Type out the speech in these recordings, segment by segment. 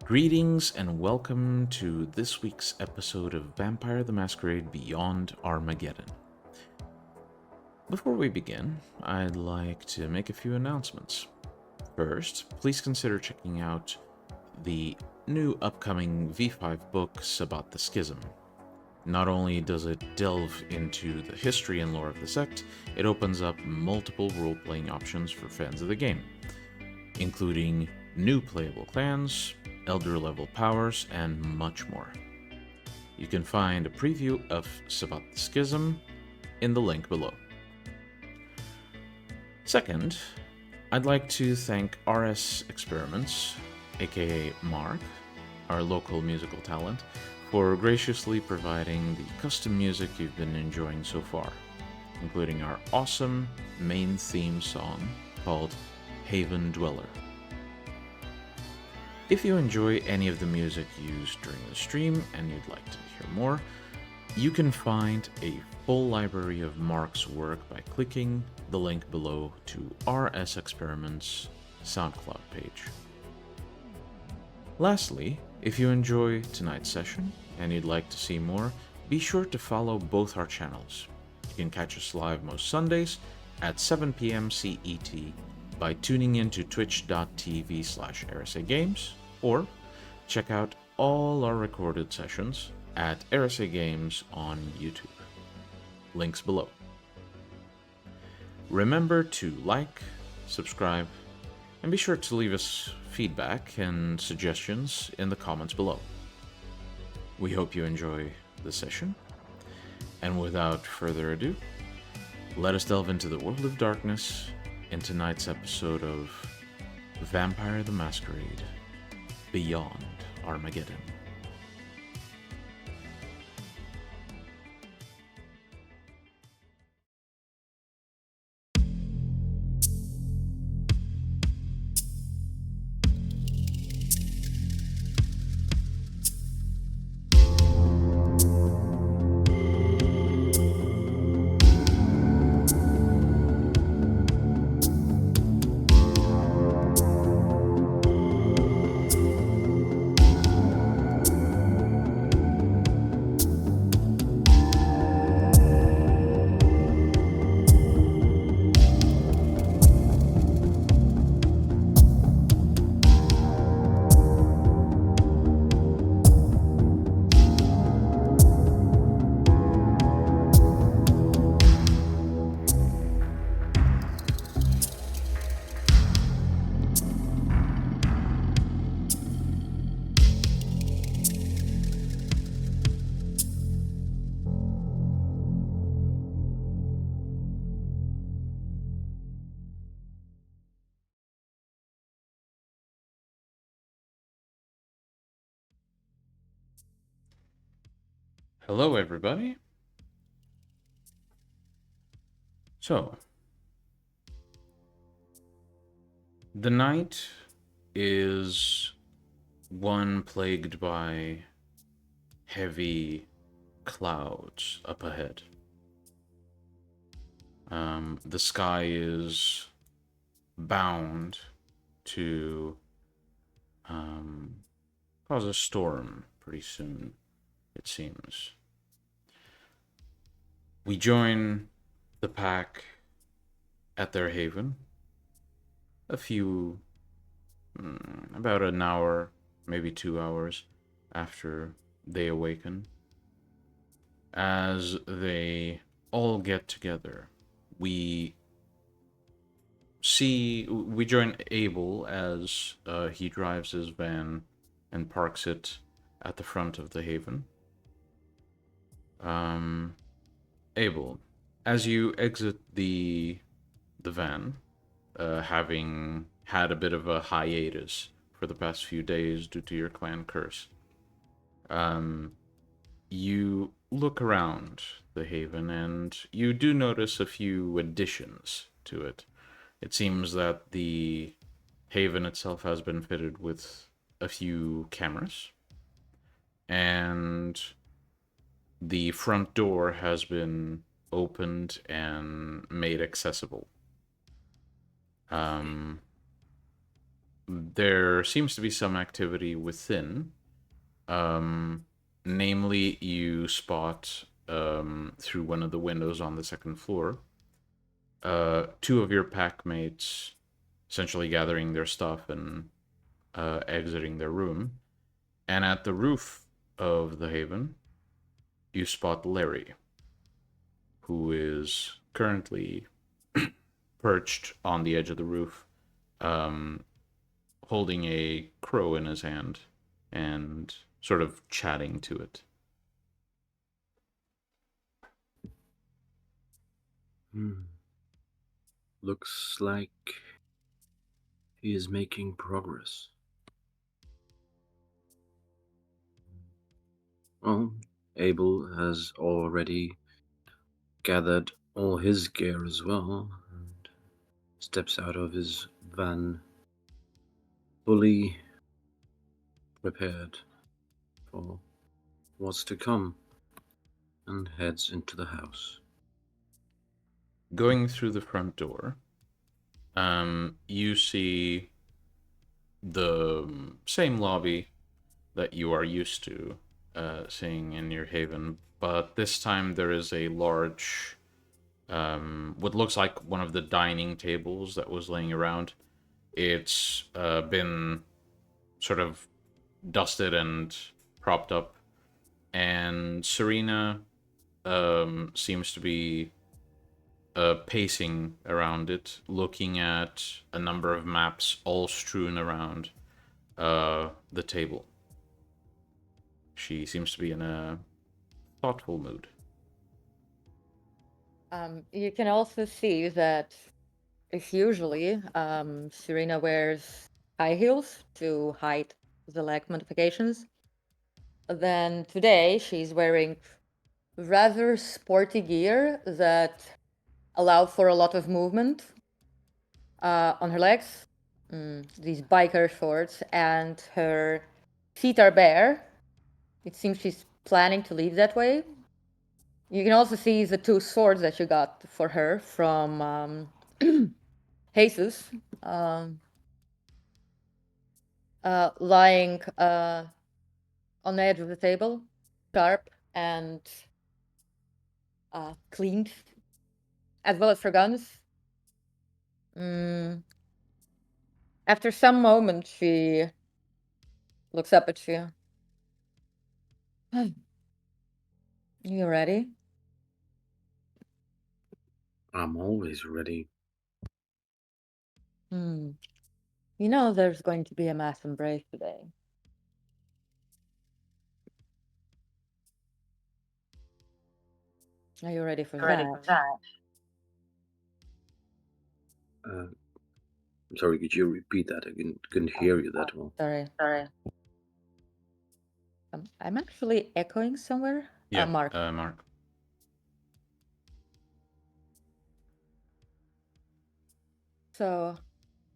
Greetings and welcome to this week's episode of Vampire the Masquerade Beyond Armageddon. Before we begin, I'd like to make a few announcements. First, please consider checking out the new upcoming V5 book, Sabbat the Schism. Not only does it delve into the history and lore of the sect, it opens up multiple role-playing options for fans of the game, including new playable clans, elder level powers, and much more. You can find a preview of Sabbat the Schism in the link below. Second, I'd like to thank RS Experiments, aka Mark, our local musical talent, for graciously providing the custom music you've been enjoying so far, including our awesome main theme song called Haven Dweller. If you enjoy any of the music used during the stream and you'd like to hear more, you can find a full library of Mark's work by clicking the link below to RS Experiments' SoundCloud page. Lastly, if you enjoy tonight's session and you'd like to see more, be sure to follow both our channels. You can catch us live most Sundays at 7 p.m. CET by tuning in to twitch.tv/RSAGames, or check out all our recorded sessions at RSA Games on YouTube. Links below. Remember to like, subscribe, and be sure to leave us feedback and suggestions in the comments below. We hope you enjoy the session, and without further ado, let us delve into the world of darkness in tonight's episode of Vampire the Masquerade Beyond Armageddon. Hello, everybody. So, the night is one plagued by heavy clouds up ahead. The sky is bound to cause a storm pretty soon, it seems. We join the pack at their haven about an hour, maybe 2 hours after they awaken. As they all get together, we join Abel as he drives his van and parks it at the front of the haven. Abel, as you exit the van, having had a bit of a hiatus for the past few days due to your clan curse, you look around the haven and you do notice a few additions to it. It seems that the haven itself has been fitted with a few cameras, and the front door has been opened and made accessible. there seems to be some activity within. Namely, you spot through one of the windows on the second floor two of your pack mates essentially gathering their stuff and exiting their room. And at the roof of the haven, you spot Larry, who is currently perched on the edge of the roof, um, holding a crow in his hand and sort of chatting to it. Looks like he is making progress. Well, Abel has already gathered all his gear as well and steps out of his van fully prepared for what's to come and heads into the house. Going through the front door, you see the same lobby that you are used to seeing in your haven, but this time there is a large, what looks like one of the dining tables that was laying around. It's been sort of dusted and propped up, and Serena seems to be pacing around it, looking at a number of maps all strewn around the table. She seems to be in a thoughtful mood. You can also see that if usually Serena wears high heels to hide the leg modifications, then today she's wearing rather sporty gear that allow for a lot of movement on her legs. These biker shorts, and her feet are bare. It seems she's planning to leave that way. You can also see the two swords that you got for her from Jesus, lying on the edge of the table, sharp and cleaned, as well as her guns. After some moments, she looks up at you. You ready? I'm always ready. You know there's going to be a mass embrace today. Are you ready for that? I'm sorry, could you repeat that? I couldn't hear you that well. Sorry. I'm actually echoing somewhere. Yeah, Mark. Mark. So,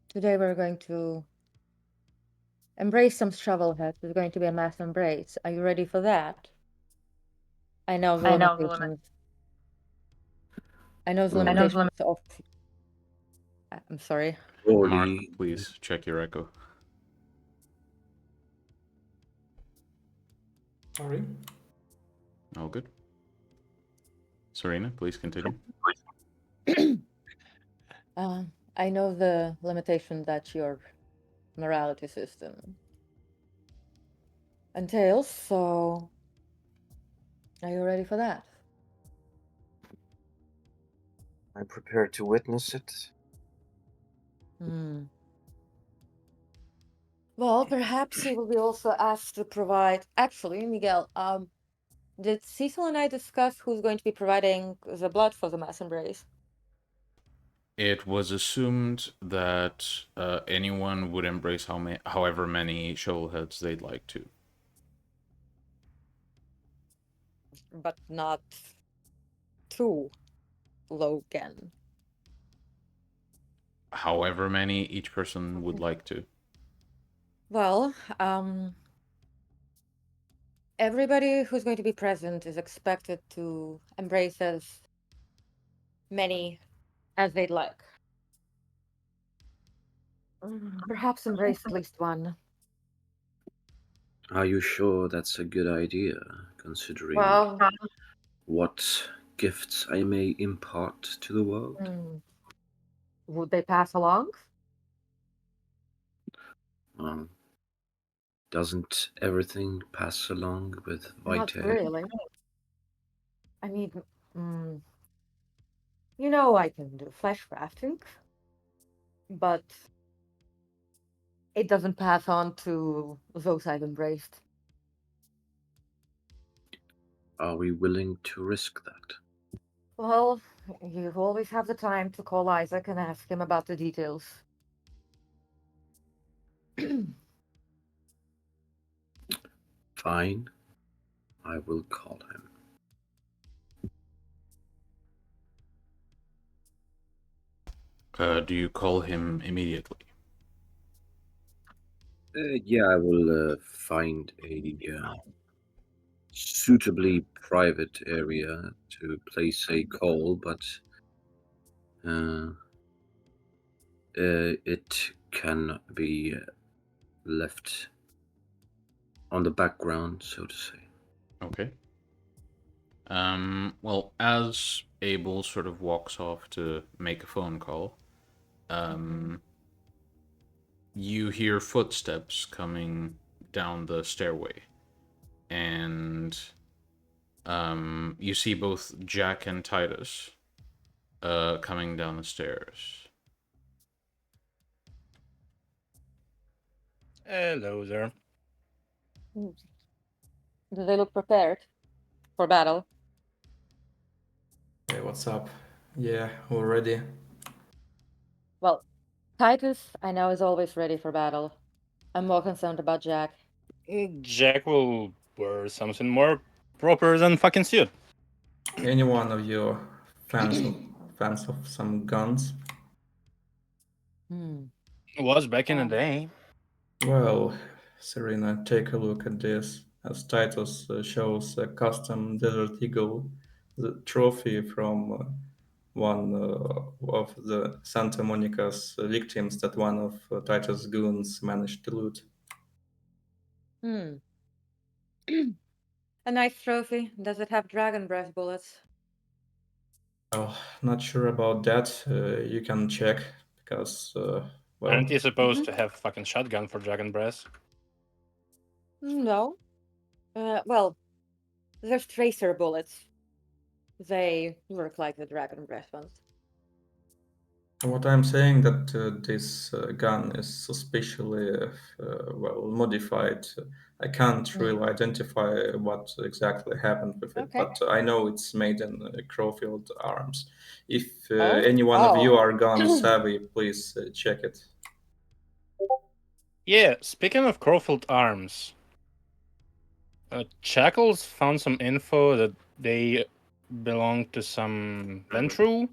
today we're going to embrace some shovelheads. There's going to be a mass embrace. Are you ready for that? I know the limitations. I know the limitations of. I'm sorry. Mark, please check your echo. Sorry. All good. Serena, please continue. I know the limitation that your morality system entails, so are you ready for that? I'm prepared to witness it. Well, perhaps you will be also asked to provide. Actually, Miguel, did Cecil and I discuss who's going to be providing the blood for the mass embrace? It was assumed that anyone would embrace however many shovelheads they'd like to. But not two, Logan. However many each person would like to. Well, everybody who's going to be present is expected to embrace as many as they'd like. Perhaps embrace at least one. Are you sure that's a good idea, considering Well, what gifts I may impart to the world? would they pass along? Um, doesn't everything pass along with Not VtM? really. I mean, mm, you know I can do flesh crafting, but it doesn't pass on to those I've embraced. Are we willing to risk that? Well, you always have the time to call Isaac and ask him about the details. Fine, I will call him. Do you call him immediately? Yeah, I will find a suitably private area to place a call, but it can be left on the background, so to say. Okay. Well, as Abel sort of walks off to make a phone call, you hear footsteps coming down the stairway, and you see both Jack and Titus coming down the stairs. Hello there. Do they look prepared for battle? Hey, what's up? Yeah, all ready. Well, Titus, I know, is always ready for battle. I'm more concerned about Jack. Jack will wear something more proper than fucking suit. Any one of you fans of some guns? Was back in the day. Well, Serena, take a look at this. As Titus shows a custom Desert Eagle, the trophy from one of the Santa Monica's victims that one of Titus' goons managed to loot. A nice trophy. Does it have dragon breath bullets? Oh, not sure about that. You can check because, Aren't you supposed Mm-hmm. to have fucking shotgun for dragon breath? No. Well, there's tracer bullets. They work like the dragon breath ones. What I'm saying that this gun is suspiciously well modified. I can't really identify what exactly happened with it, Okay. but I know it's made in Crowfield Arms. If Oh. any one of you are gun savvy, please check it. Yeah, speaking of Crowfield Arms, Shackles found some info that they belong to some Ventru,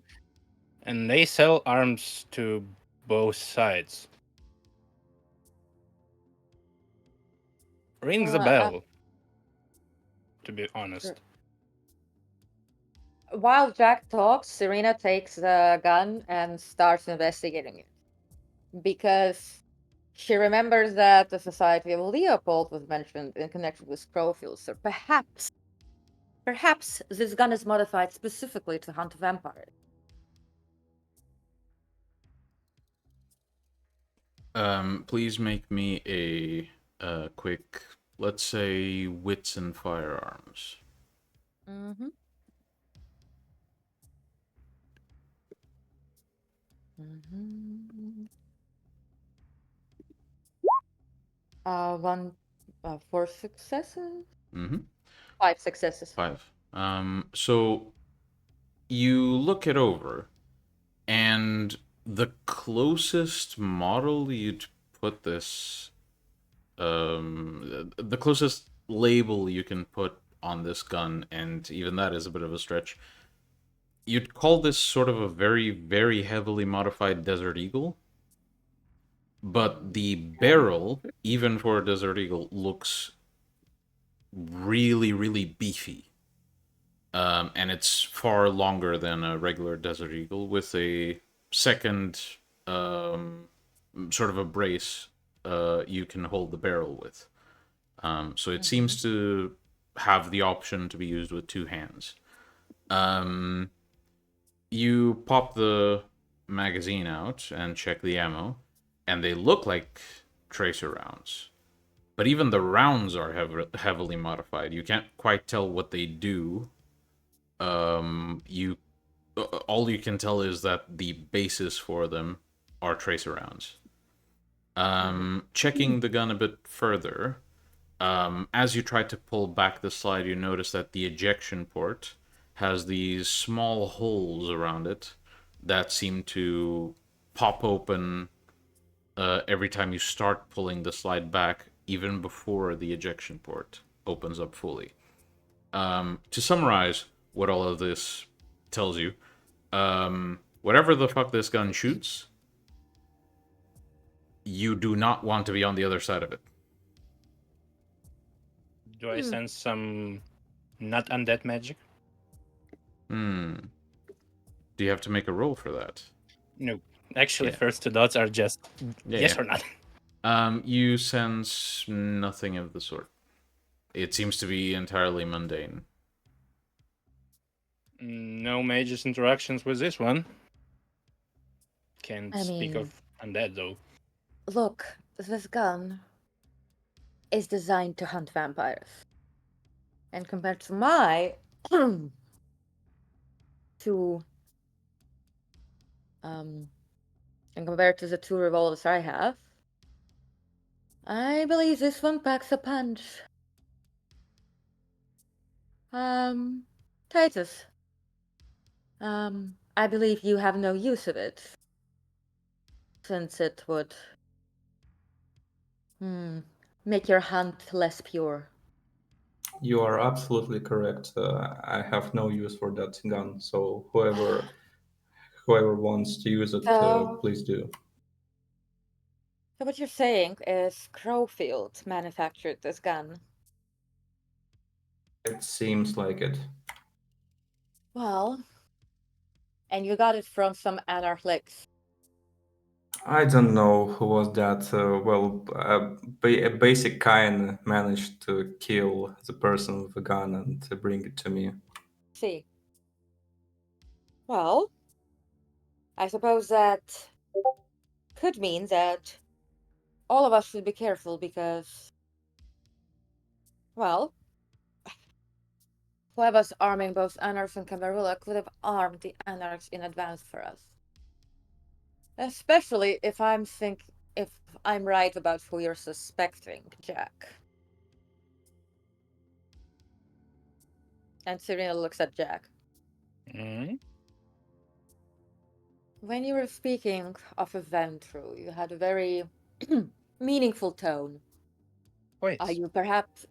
and they sell arms to both sides. Rings a bell, to be honest. Sure. While Jack talks, Serena takes the gun and starts investigating it. Because she remembers that the Society of Leopold was mentioned in connection with Crowfield, so perhaps this gun is modified specifically to hunt vampires. Please make me a quick, let's say, wits and firearms. Mm-hmm. Mm-hmm. 4 successes? Mm-hmm. 5 successes. 5. So you look it over, and the closest model you'd put this, the closest label you can put on this gun, and even that is a bit of a stretch, you'd call this sort of a very, very heavily modified Desert Eagle. But the barrel, even for a Desert Eagle, looks really, really beefy. And it's far longer than a regular Desert Eagle, with a second sort of a brace you can hold the barrel with. So it seems to have the option to be used with two hands. You pop the magazine out and check the ammo, and they look like tracer rounds. But even the rounds are heavily modified. You can't quite tell what they do. You all you can tell is that the basis for them are tracer rounds. Checking the gun a bit further, as you try to pull back the slide, you notice that the ejection port has these small holes around it that seem to pop open every time you start pulling the slide back, even before the ejection port opens up fully. To summarize what all of this tells you, whatever the fuck this gun shoots, you do not want to be on the other side of it. Do I sense some not undead magic? Do you have to make a roll for that? No. Actually, Yeah. first two dots are just yes or not. You sense nothing of the sort. It seems to be entirely mundane. No major interactions with this one. Can't I speak mean- of undead, though. Look, this gun is designed to hunt vampires. And compared to my and compared to the two revolvers I have, I believe this one packs a punch. Titus. I believe you have no use of it. Since it would make your hunt less pure. You are absolutely correct. I have no use for that gun, so whoever wants to use it, So- please do. So what you're saying is Crowfield manufactured this gun. It seems like it. Well, and you got it from some anarchlics. I don't know who was that. A basic Cain managed to kill the person with a gun and to bring it to me. See. Well, I suppose that could mean that all of us should be careful because, well, whoever's arming both Anarchs and Camarilla could have armed the Anarchs in advance for us. Especially if I'm right about who you're suspecting, Jack. And Serena looks at Jack. When you were speaking of a Ventru, you had a very meaningful tone. Wait. Are you perhaps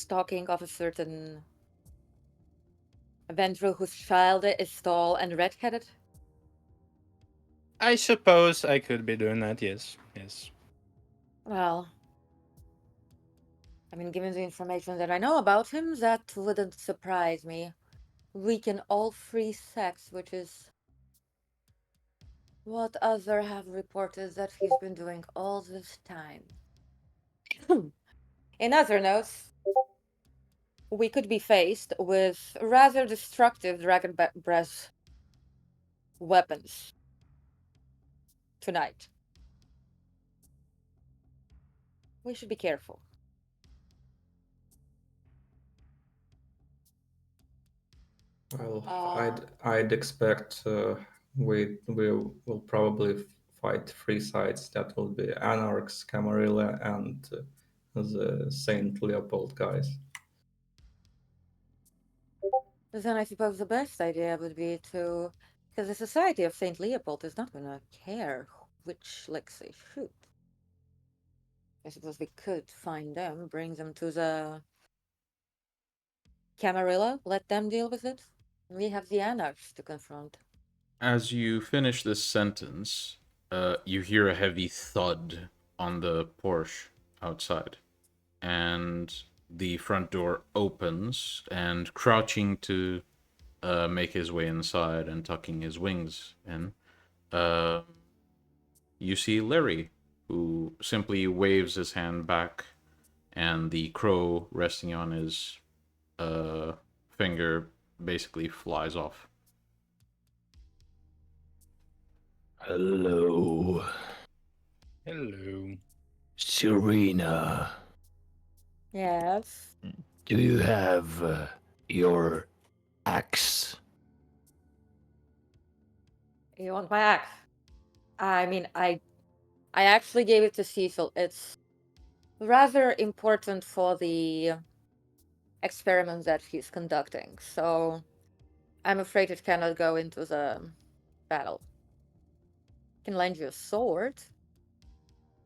talking of a certain Ventru whose child is tall and red-headed? I suppose I could be doing that, yes. Yes. Well, I mean, given the information that I know about him, that wouldn't surprise me. We can all free sex, which is what other have reported that he's been doing all this time. In other notes, we could be faced with rather destructive dragon breath weapons tonight. We should be careful. Well, I'd expect we will probably fight three sides. That will be Anarchs, Camarilla, and the Saint Leopold guys. Then I suppose the best idea would be to, because the Society of Saint Leopold is not gonna care which licks they shoot. I suppose we could find them, bring them to the Camarilla, let them deal with it. We have the Anarchs to confront. As you finish this sentence, you hear a heavy thud on the Porsche outside, and the front door opens, and crouching to make his way inside and tucking his wings in, you see Larry, who simply waves his hand back, and the crow resting on his finger basically flies off. Hello, Hello. Serena. Yes. Do you have your axe? You want my axe? I mean, I actually gave it to Cecil. It's rather important for the experiments that he's conducting, so I'm afraid it cannot go into the battle. I can lend you a sword.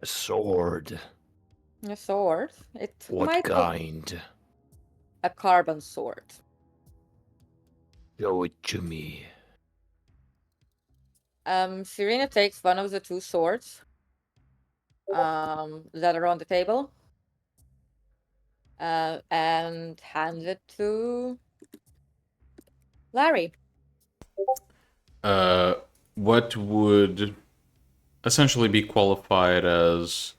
A sword? A sword? It What might be kind? a carbon sword. Show it to me. Serena takes one of the two swords that are on the table and hands it to Larry. What would essentially be qualified as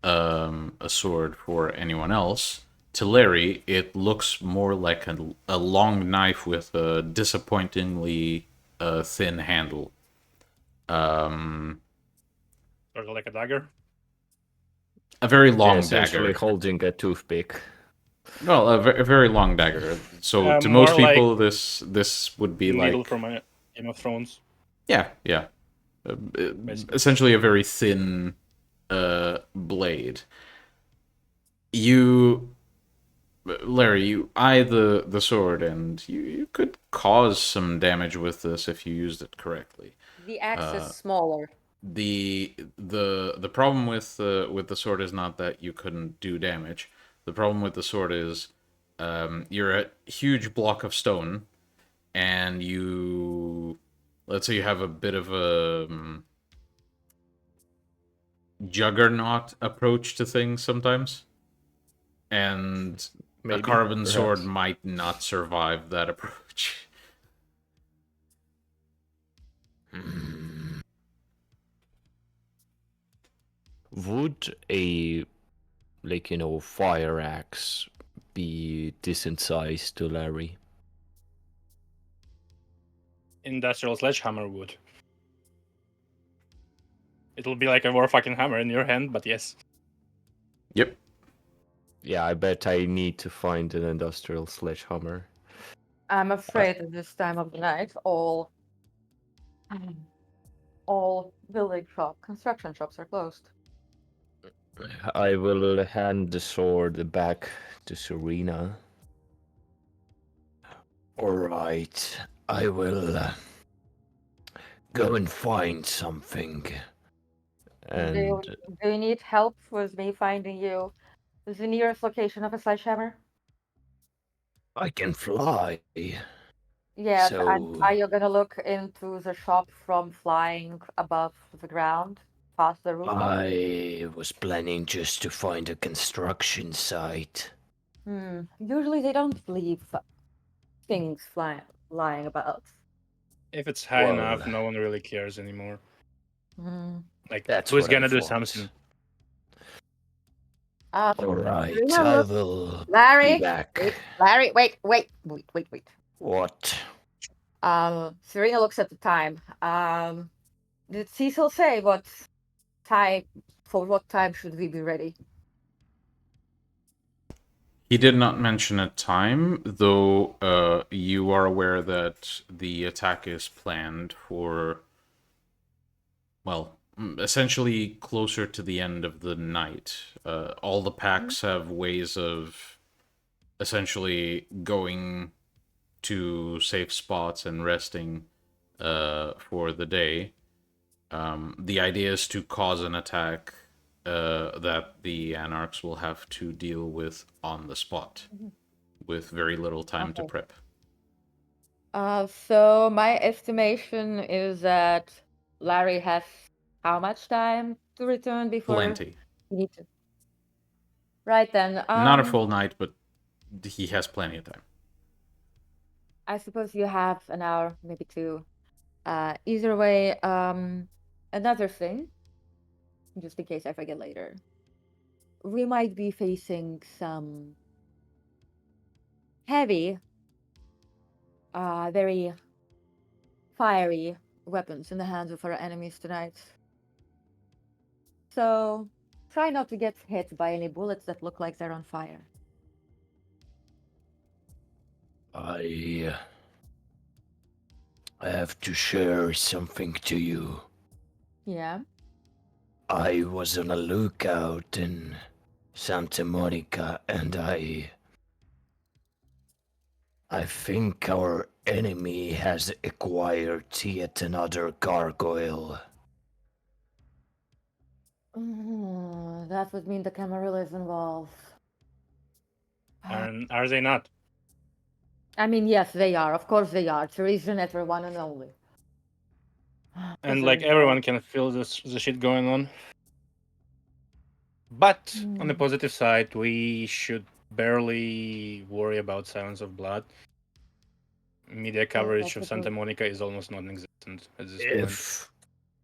a sword for anyone else, to Larry, it looks more like a long knife with a disappointingly thin handle. Sort of like a dagger. A very long Essentially dagger. holding a toothpick. Well, a very long dagger. So to More most like people, this would be needle like from a Game of Thrones. yeah. Basically. Essentially a very thin blade. You, Larry, you eye the sword, and you could cause some damage with this if you used it correctly. The axe is smaller. The problem with the sword is not that you couldn't do damage. The problem with the sword is you're a huge block of stone, and let's say you have a bit of a juggernaut approach to things sometimes, and Maybe, a carbon sword perhaps. might not survive that approach. Would a, fire axe be decent size to Larry? Industrial sledgehammer would. It'll be like a war fucking hammer in your hand, but yes. Yep. Yeah, I bet I need to find an industrial sledgehammer. I'm afraid at this time of the night, all building construction shops are closed. I will hand the sword back to Serena. Alright, I will go and find something. And Do you need help with me finding you the nearest location of a sledgehammer? I can fly. Yes, and So are you gonna look into the shop from flying above the ground, past the rooftop? I was planning just to find a construction site. Usually they don't leave things lying about. If it's high Well, enough, no one really cares anymore. Like, that's who's what I gonna do thought. something? Alright, Serena, I look. will Larry, be back. Larry, wait. What? Serena looks at the time. Did Cecil say what time? For what time should we be ready? He did not mention a time, though you are aware that the attack is planned for, well, essentially closer to the end of the night. All the packs have ways of essentially going to safe spots and resting for the day. The idea is to cause an attack that the Anarchs will have to deal with on the spot, with very little time to Okay. prep. So my estimation is that Larry has how much time to return before Plenty. we need to? Right then. Not a full night, but he has plenty of time. I suppose you have an hour, maybe two. Either way, another thing. just in case I forget later. We might be facing some heavy, very fiery weapons in the hands of our enemies tonight. So try not to get hit by any bullets that look like they're on fire. I have to share something to you. Yeah. I was on a lookout in Santa Monica, and I think our enemy has acquired yet another gargoyle. That would mean the Camarilla is involved. And are they not? I mean, yes, they are. Of course they are. Teresa Netter, one and only. And Is like there everyone no- can feel the shit going on. But on the positive side, we should barely worry about Silence of Blood. Media coverage of Santa Monica is almost non-existent at this point. If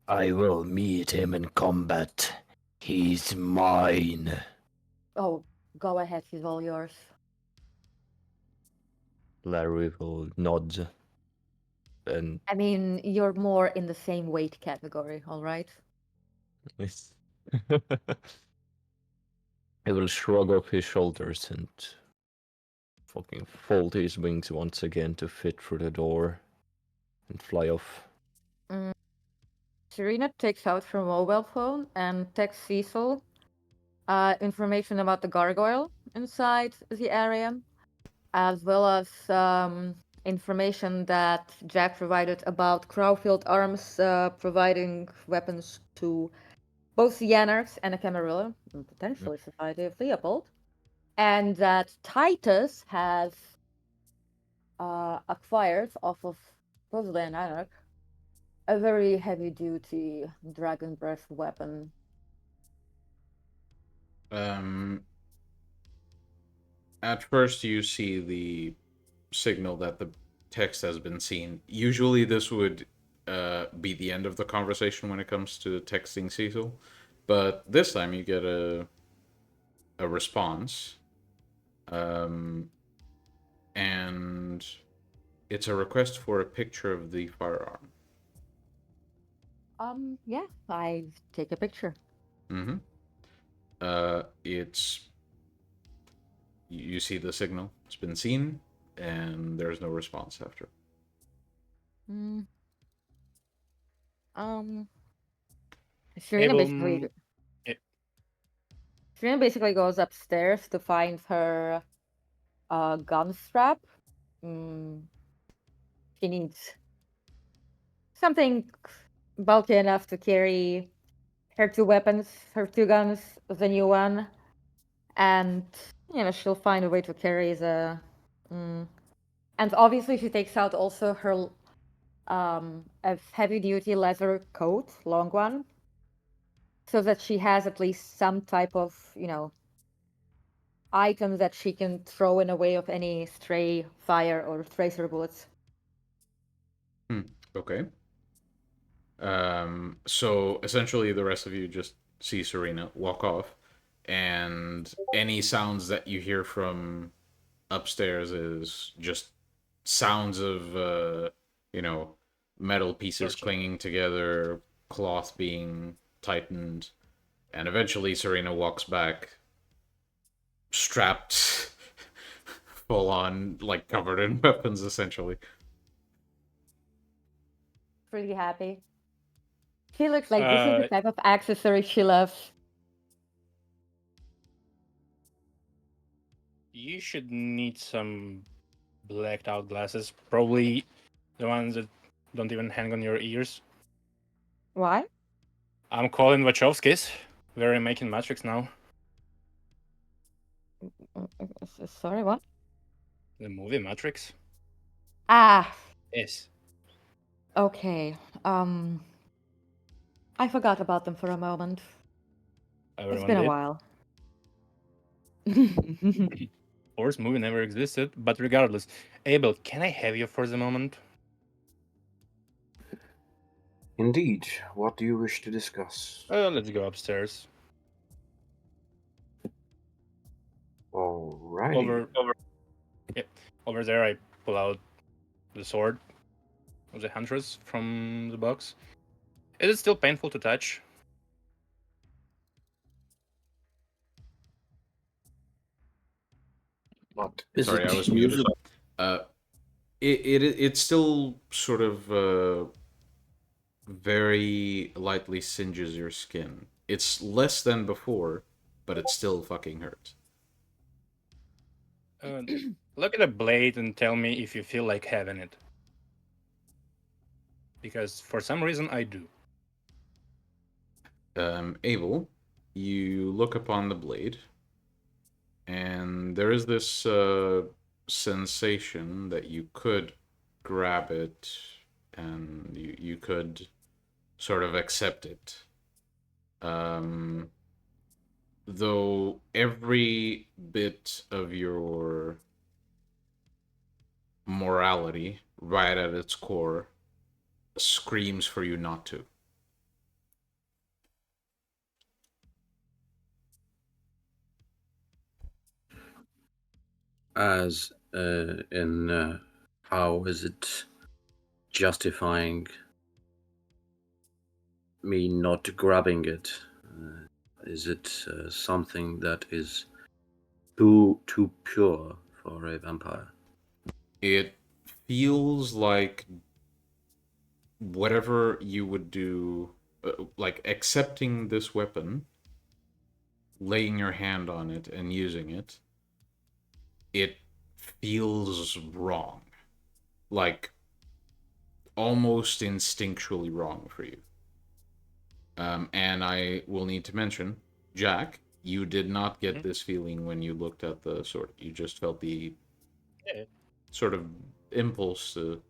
I will meet him in combat, he's mine. Oh, go ahead. He's all yours. Larry will nod. And I mean, you're more in the same weight category, all right? he will shrug up his shoulders and fucking fold his wings once again to fit through the door and fly off. Serena takes out her mobile phone and texts Cecil information about the gargoyle inside the area, as well as information that Jack provided about Crowfield Arms providing weapons to both the Anarchs and the Camarilla, and potentially Society of Leopold, and that Titus has acquired off of supposedly an Anarch a very heavy-duty dragon breath weapon. At first, you see the signal that the text has been seen. Usually, this would be the end of the conversation when it comes to texting Cecil, but this time you get a response, and it's a request for a picture of the firearm. Yeah, I take a picture. Mm-hmm. It's you see the signal. It's been seen, and there's no response after. Serena Abel, basically Serena basically goes upstairs to find her gun strap. She needs something bulky enough to carry her two weapons, her two guns, the new one, and she'll find a way to carry the. And obviously, she takes out also her a heavy-duty leather coat, long one, so that she has at least some type of item that she can throw in a way of any stray fire or tracer bullets. Okay. So essentially, the rest of you just see Serena walk off, and any sounds that you hear from upstairs is just sounds of metal pieces clinging together, cloth being tightened, and eventually Serena walks back, strapped, full on, like covered in weapons, essentially. Pretty happy. She looks like this is the type of accessory she loves. You should need some blacked out glasses. Probably the ones that don't even hang on your ears. Why? I'm calling Wachowskis. We're making Matrix now. Sorry, what? The movie Matrix? Ah. Yes. Okay. I forgot about them for a moment. Everyone It's been did. a while. Of course, movie never existed, but regardless. Abel, can I have you for the moment? Indeed. What do you wish to discuss? Let's go upstairs. Alrighty. Over there, I pull out the sword of the huntress from the box. Is it still painful to touch? What is Sorry, it? I was muted. It's still sort of very lightly singes your skin. It's less than before, but it still fucking hurts. Look at the blade and tell me if you feel like having it. Because for some reason I do. Abel, you look upon the blade, and there is this sensation that you could grab it and you could sort of accept it. Though every bit of your morality, right at its core, screams for you not to. As in how is it justifying me not grabbing it? Is it something that is too pure for a vampire? It feels like whatever you would do, like accepting this weapon, laying your hand on it and using it, it feels wrong. Like almost instinctually wrong for you. And I will need to mention, Jack, you did not get this feeling when you looked at the sword. You just felt the sort of impulse to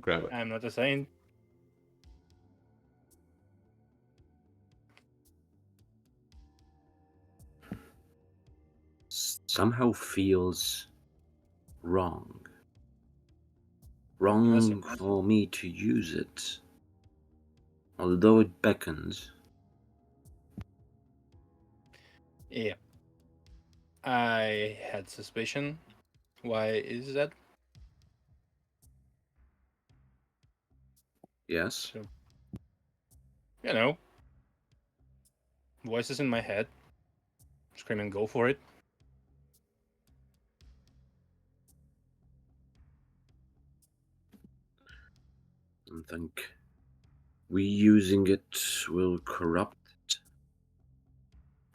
grab it. I'm not a saint. Somehow feels wrong. Wrong for me to use it. Although it beckons. Yeah. I had suspicion. Why is that? Yes. So, you know, voices in my head screaming, "Go for it!" I think reusing it will corrupt it.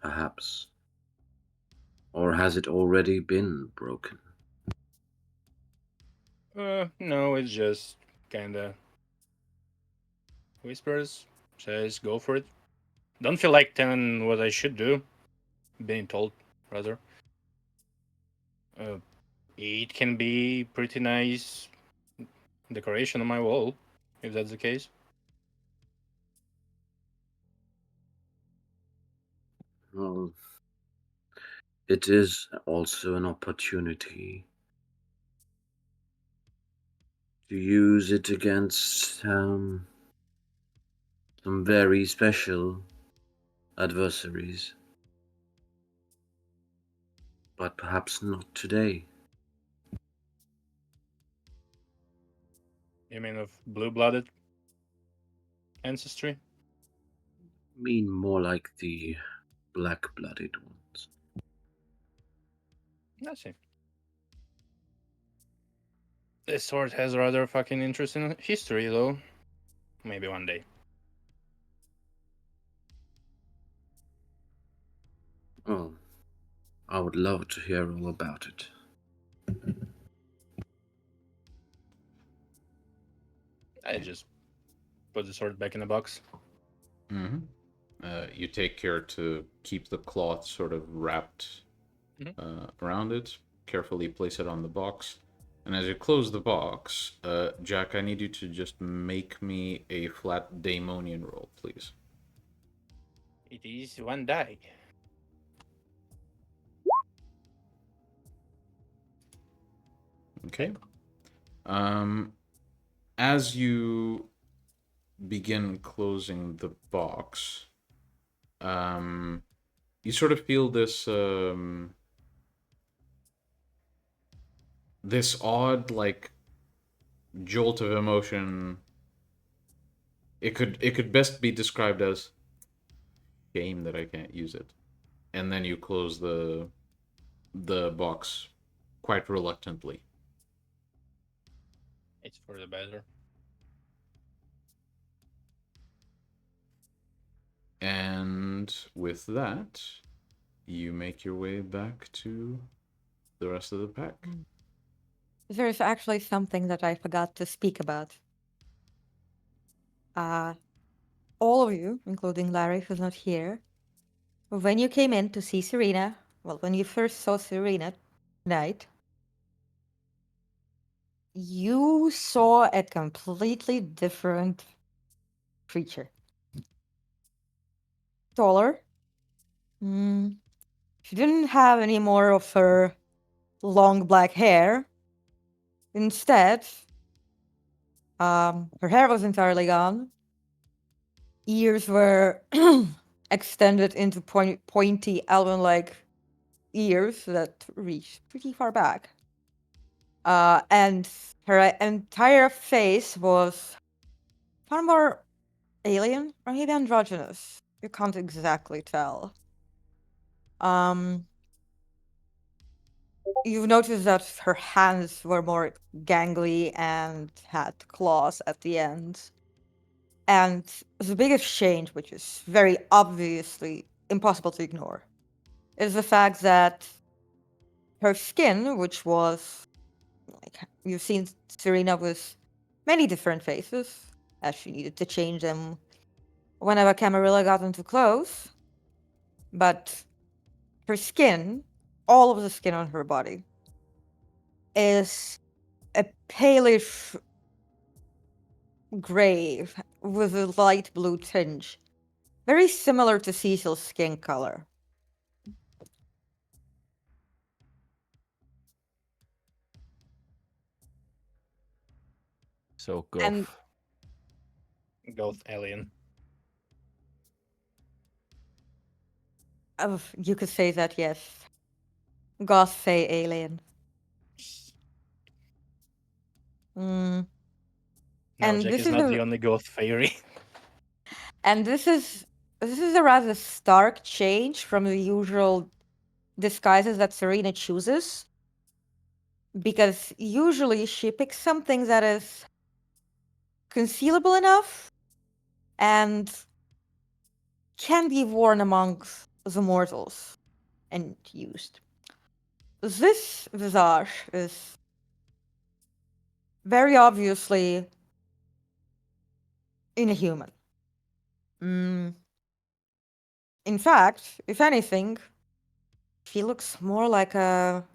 Perhaps. Or has it already been broken? No, it's just kinda whispers, says, "Go for it." Don't feel like telling what I should do. Being told, rather. It can be pretty nice decoration on my wall, if that's the case. Well, it is also an opportunity to use it against some very special adversaries. But perhaps not today. You mean of blue-blooded ancestry? I mean more like the black-blooded ones. I see. This sword has a rather fucking interesting history, though. Maybe one day. Oh, I would love to hear all about it. I just put the sword back in the box. Mm-hmm. You take care to keep the cloth sort of wrapped around it, carefully place it on the box. And as you close the box, Jack, I need you to just make me a flat daemonian roll, please. It is one die. Okay. As you begin closing the box, you sort of feel this this odd like jolt of emotion. It could best be described as shame that I can't use it. And then you close the box quite reluctantly. It's for the better. And with that, you make your way back to the rest of the pack. There's actually something that I forgot to speak about. All of you, including Larry, who's not here, when you came in to see Serena, well, when you first saw Serena tonight, you saw a completely different creature. Taller. She didn't have any more of her long black hair. Instead, her hair was entirely gone. Ears were extended into pointy elven-like ears that reached pretty far back. And her entire face was far more alien, or maybe androgynous. You can't exactly tell. You've noticed that her hands were more gangly and had claws at the end. And the biggest change, which is very obviously impossible to ignore, is the fact that her skin, which was like you've seen Serena with many different faces, as she needed to change them whenever Camarilla got into clothes, but her skin, all of the skin on her body, is a palish gray with a light blue tinge, very similar to Cecil's skin color. So And- goth. Goth alien. You could say that, yes. Goth Fey alien. No, And Jack this is is not a- the only goth fairy. And this is a rather stark change from the usual disguises that Serena chooses. Because usually she picks something that is concealable enough and can be worn amongst the mortals and used. This visage is very obviously inhuman. In fact, if anything, she looks more like a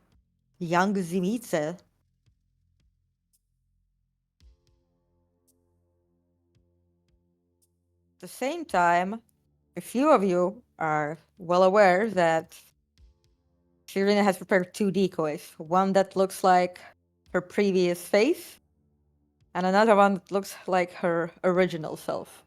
young Zimitze. At the same time, a few of you are well aware that Serena has prepared 2 decoys. One that looks like her previous face, and another one that looks like her original self.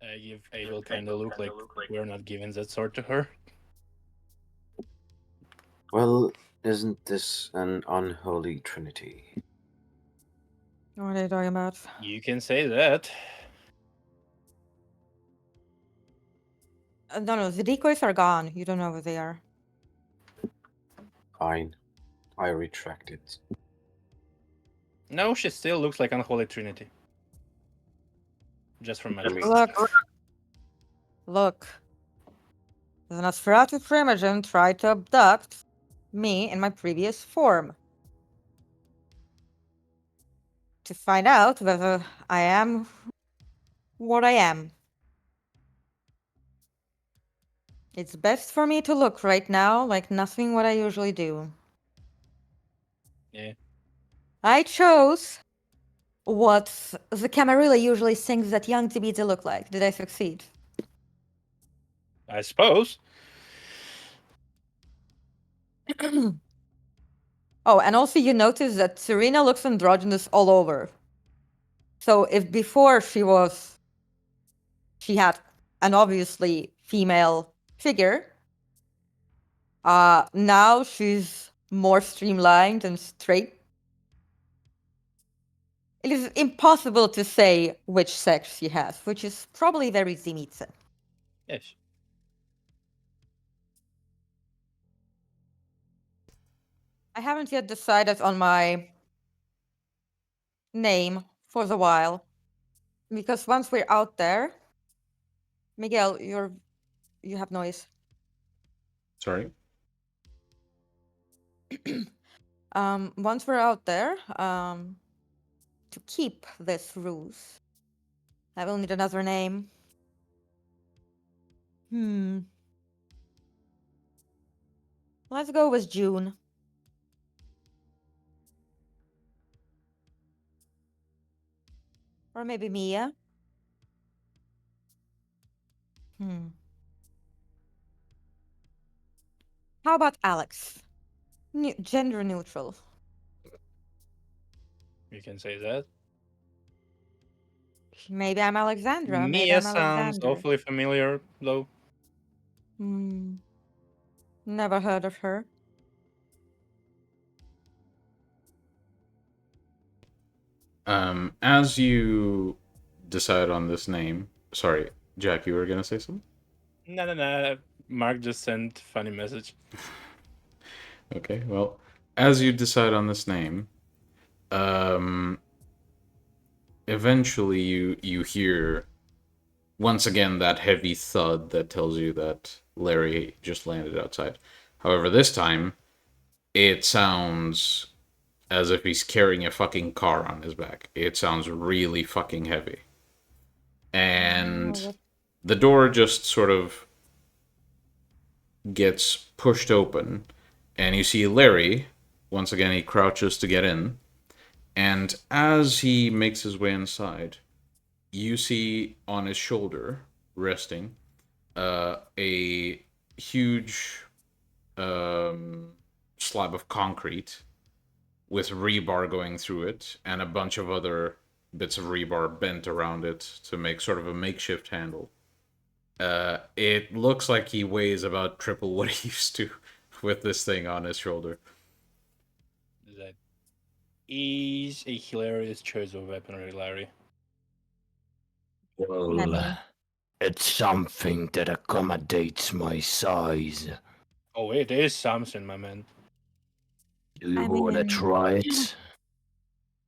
I give Abel kind of look like we're not giving that sword to her. Well, isn't this an unholy trinity? What are you talking about? You can say that. No, the decoys are gone. You don't know where they are. Fine. I retract it. No, she still looks like Unholy Trinity. Just from magic. Look. The Nosferatu Primogen tried to abduct me in my previous form. To find out whether I am what I am. It's best for me to look right now like nothing what I usually do. Yeah. I chose what the Camarilla usually thinks that young Tibita look like. Did I succeed? I suppose. Oh, and also you notice that Serena looks androgynous all over. So if before she had an obviously female figure, now she's more streamlined and straight. It is impossible to say which sex she has, which is probably very Zimitsa. Yes. I haven't yet decided on my name for the while, because once we're out there, Miguel, you have noise. Sorry. Once we're out there, to keep this ruse, I will need another name. Let's go with June. Or maybe Mia. How about Alex? Gender neutral. You can say that. Maybe I'm Alexandra. Maybe Mia I'm sounds Alexander. awfully familiar, though. Never heard of her. As you decide on this name, sorry, Jack, you were gonna say something? No. Mark just sent funny message. Okay, well, as you decide on this name, eventually you hear once again that heavy thud that tells you that Larry just landed outside. However, this time it sounds as if he's carrying a fucking car on his back. It sounds really fucking heavy. And the door just sort of gets pushed open, and you see Larry. Once again, he crouches to get in. And as he makes his way inside, you see on his shoulder, resting, a huge slab of concrete with rebar going through it, and a bunch of other bits of rebar bent around it to make sort of a makeshift handle. It looks like he weighs about triple what he used to with this thing on his shoulder. That is a hilarious choice of weaponry, Larry. Well, it's something that accommodates my size. Oh, it is something, my man. Do you want to try it?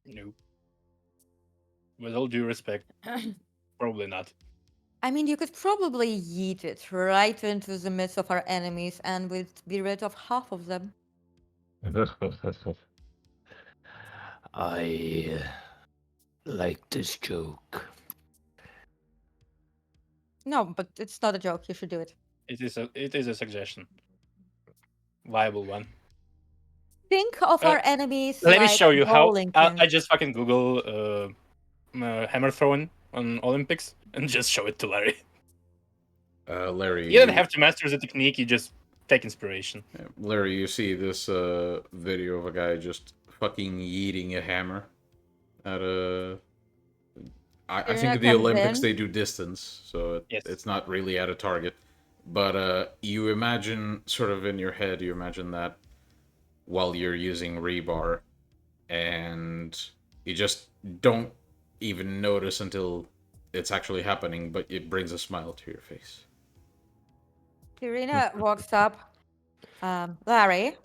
No. With all due respect, probably not. I mean, you could probably yeet it right into the midst of our enemies and we'd be rid of half of them. I like this joke. No, but it's not a joke. You should do it. It is a suggestion. Viable one. Think of our enemies. Let me like show you how. bowling I pins. just fucking Google hammer throwing on Olympics and just show it to Larry. Larry, You don't have to master the technique. You just take inspiration. Larry, you see this video of a guy just fucking yeeting a hammer at a. I think at the Olympics they do distance, so it's not really at a target. But you imagine, sort of in your head, you imagine that while you're using rebar, and you just don't even notice until it's actually happening, but it brings a smile to your face. Serena walks up, Larry,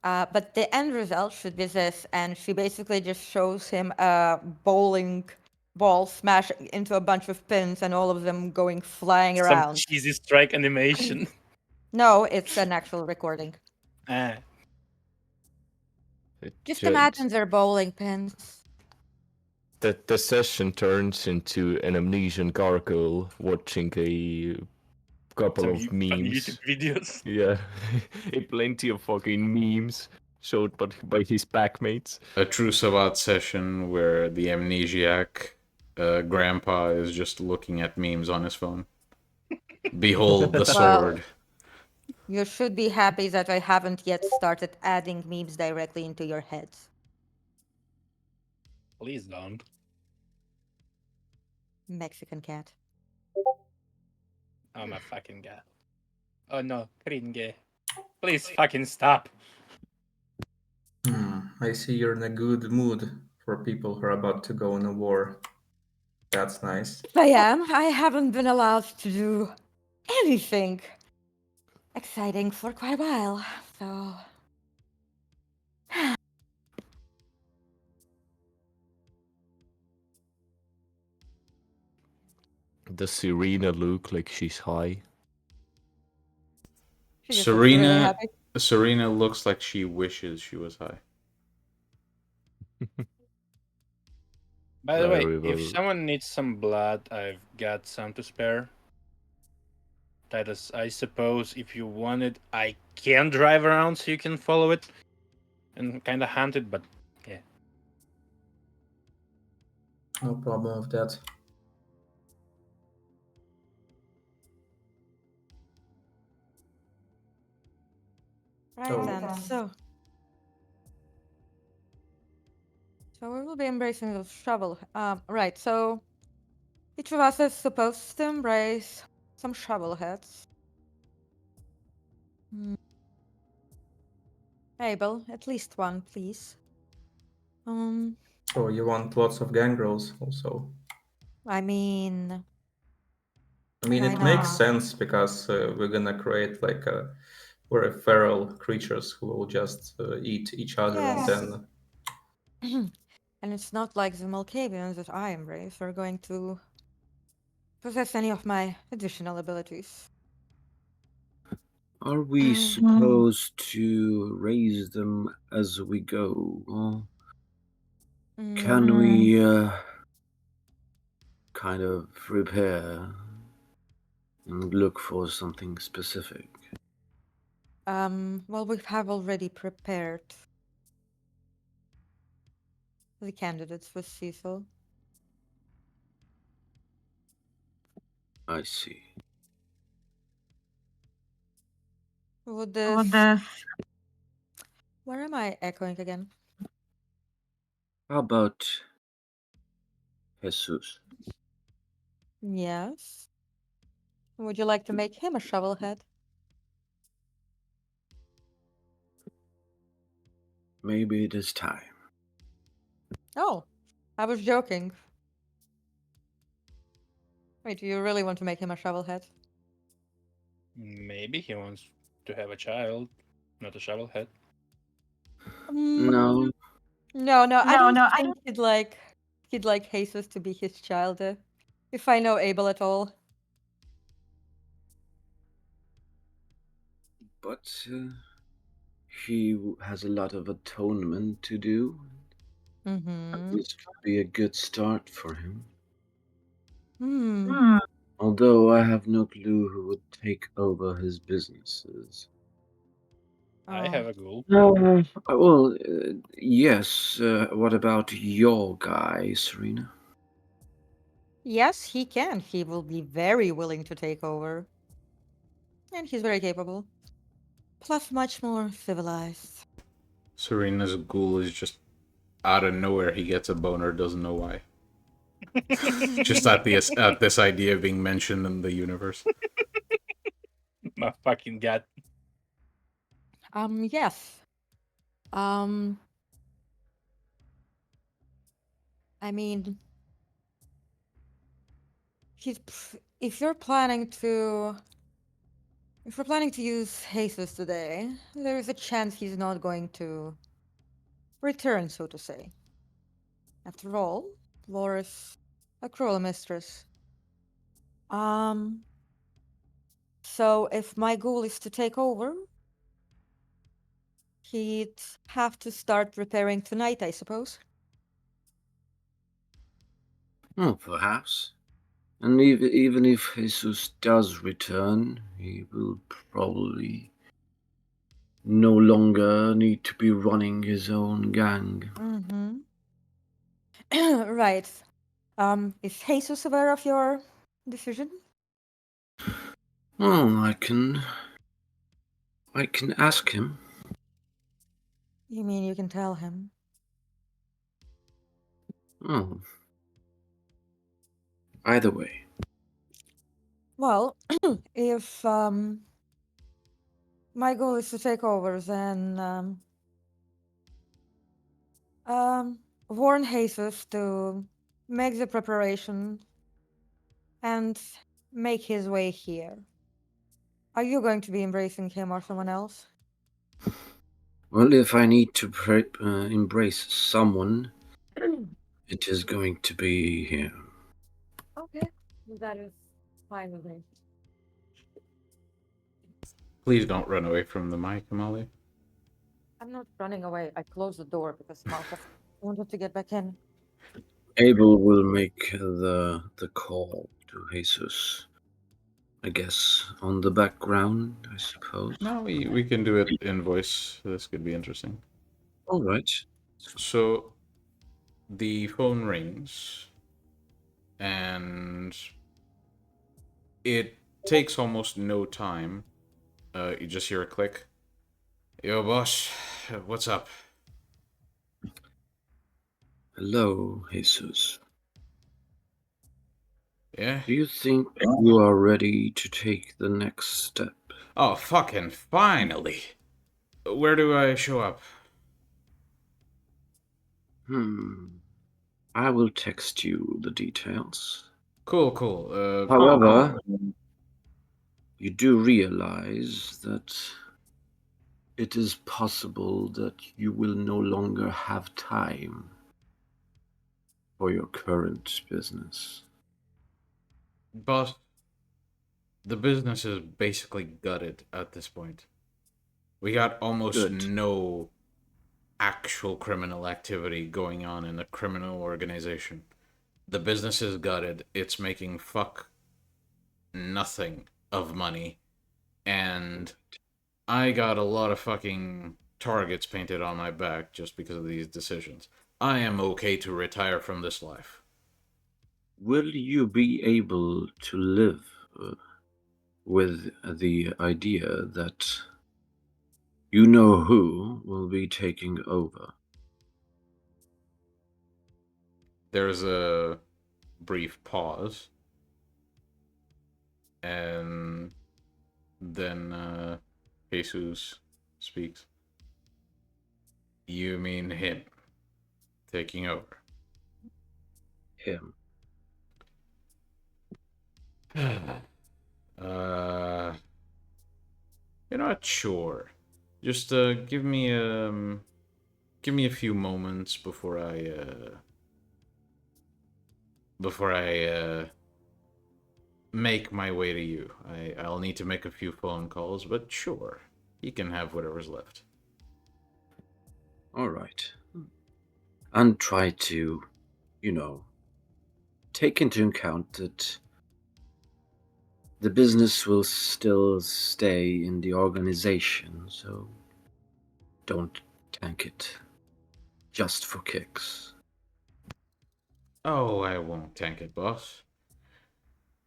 but the end result should be this, and she basically just shows him a bowling ball smashing into a bunch of pins and all of them going flying around. Some cheesy strike animation. No, it's an actual recording. Just imagine they're bowling pins. The session turns into an amnesian gargoyle watching a couple of memes. YouTube videos. Yeah, plenty of fucking memes showed by his packmates. A true Sabbat session where the amnesiac grandpa is just looking at memes on his phone. Behold the sword. You should be happy that I haven't yet started adding memes directly into your heads. Please don't. Mexican cat. Oh my fucking god. Oh no, cringe. Please fucking stop. I see you're in a good mood for people who are about to go on a war. That's nice. I am. I haven't been allowed to do anything exciting for quite a while, so. Does Serena look like she's high? She just looks really Serena happy. Serena looks like she wishes she was high. By the way, Very if well. someone needs some blood, I've got some to spare. Titus, I suppose if you want it, I can drive around so you can follow it and kind of hunt it, but yeah. No problem with that. Right Oh. then, so we will be embracing the shovel. Right, so each of us is supposed to embrace some shovel heads. Abel, at least one, please. Oh, you want lots of gangrels also? I mean, It why makes not? sense because we're gonna create like very feral creatures who will just eat each other and Yes. then. And it's not like the Malkavians that I embrace are going to possess any of my additional abilities. Are we supposed to raise them as we go? Or can we kind of prepare and look for something specific? Well, we have already prepared the candidates for Cecil. I see. Would this... Where am I echoing again? How about Jesus? Yes. Would you like to make him a shovel head? Maybe it is time. Oh, I was joking. Wait, do you really want to make him a shovel head? Maybe he wants to have a child, not a shovelhead. No, No, I don't think he'd like Jesus to be his child. If I know Abel at all. but he has a lot of atonement to do. This could be a good start for him. Although I have no clue who would take over his businesses. I have a ghoul. Well, yes. What about your guy, Serena? Yes, he can. He will be very willing to take over. And he's very capable. Plus much more civilized. Serena's ghoul is just out of nowhere. He gets a boner, doesn't know why. Just at this idea of being mentioned in the universe. My fucking god. Yes. I mean, if you're planning to use Jesus today, there's a chance he's not going to return, so to say. After all, War is a cruel mistress. So if my goal is to take over, he'd have to start preparing tonight, I suppose. Oh, perhaps. And even if Jesus does return, he will probably no longer need to be running his own gang. Right. Is Jesus aware of your decision? Well, I can I can ask him. You mean you can tell him? Oh. Either way. Well, if my goal is to take over, then warn Jesus to make the preparation and make his way here. Are you going to be embracing him or someone else? Well, if I need to embrace someone, it is going to be him. Okay, that is fine with me. Please don't run away from the mic, Amalia. I'm not running away. I closed the door because Malta wanted to get back in. Abel will make the call to Jesus. I guess on the background, I suppose. No, we can do it in voice. This could be interesting. All right. So the phone rings, and it takes almost no time. You just hear a click. Yo, boss, what's up? Hello, Jesus. Yeah? Do you think you are ready to take the next step? Oh, fucking finally! Where do I show up? I will text you the details. Cool, cool. However, you do realize that it is possible that you will no longer have time for your current business. Boss, the business is basically gutted at this point. We got almost Good. no actual criminal activity going on in the criminal organization. The business is gutted. It's making fuck nothing of money. And I got a lot of fucking targets painted on my back just because of these decisions. I am okay to retire from this life. Will you be able to live with the idea that you know who will be taking over? There's a brief pause. And then Jesus speaks. You mean him taking over? Him. You're not sure. Just give me a few moments before I make my way to you. I'll need to make a few phone calls, but sure, he can have whatever's left. All right. And try to, take into account that the business will still stay in the organization, so don't tank it just for kicks. Oh, I won't tank it, boss.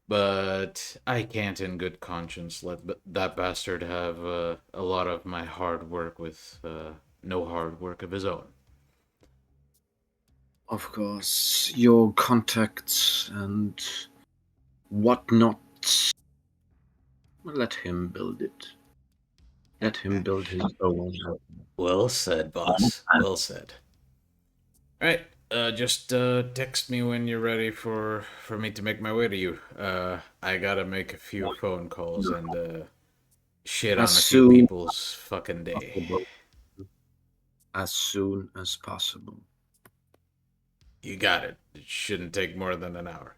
But I can't in good conscience let that bastard have a lot of my hard work with no hard work of his own. Of course, your contacts and whatnot, let him build it. Let him build his own. Well said, boss. Well said. Alright, just text me when you're ready for me to make my way to you. I gotta make a few phone calls and shit on As a few soon people's fucking day. as soon as possible. You got it. It shouldn't take more than an hour.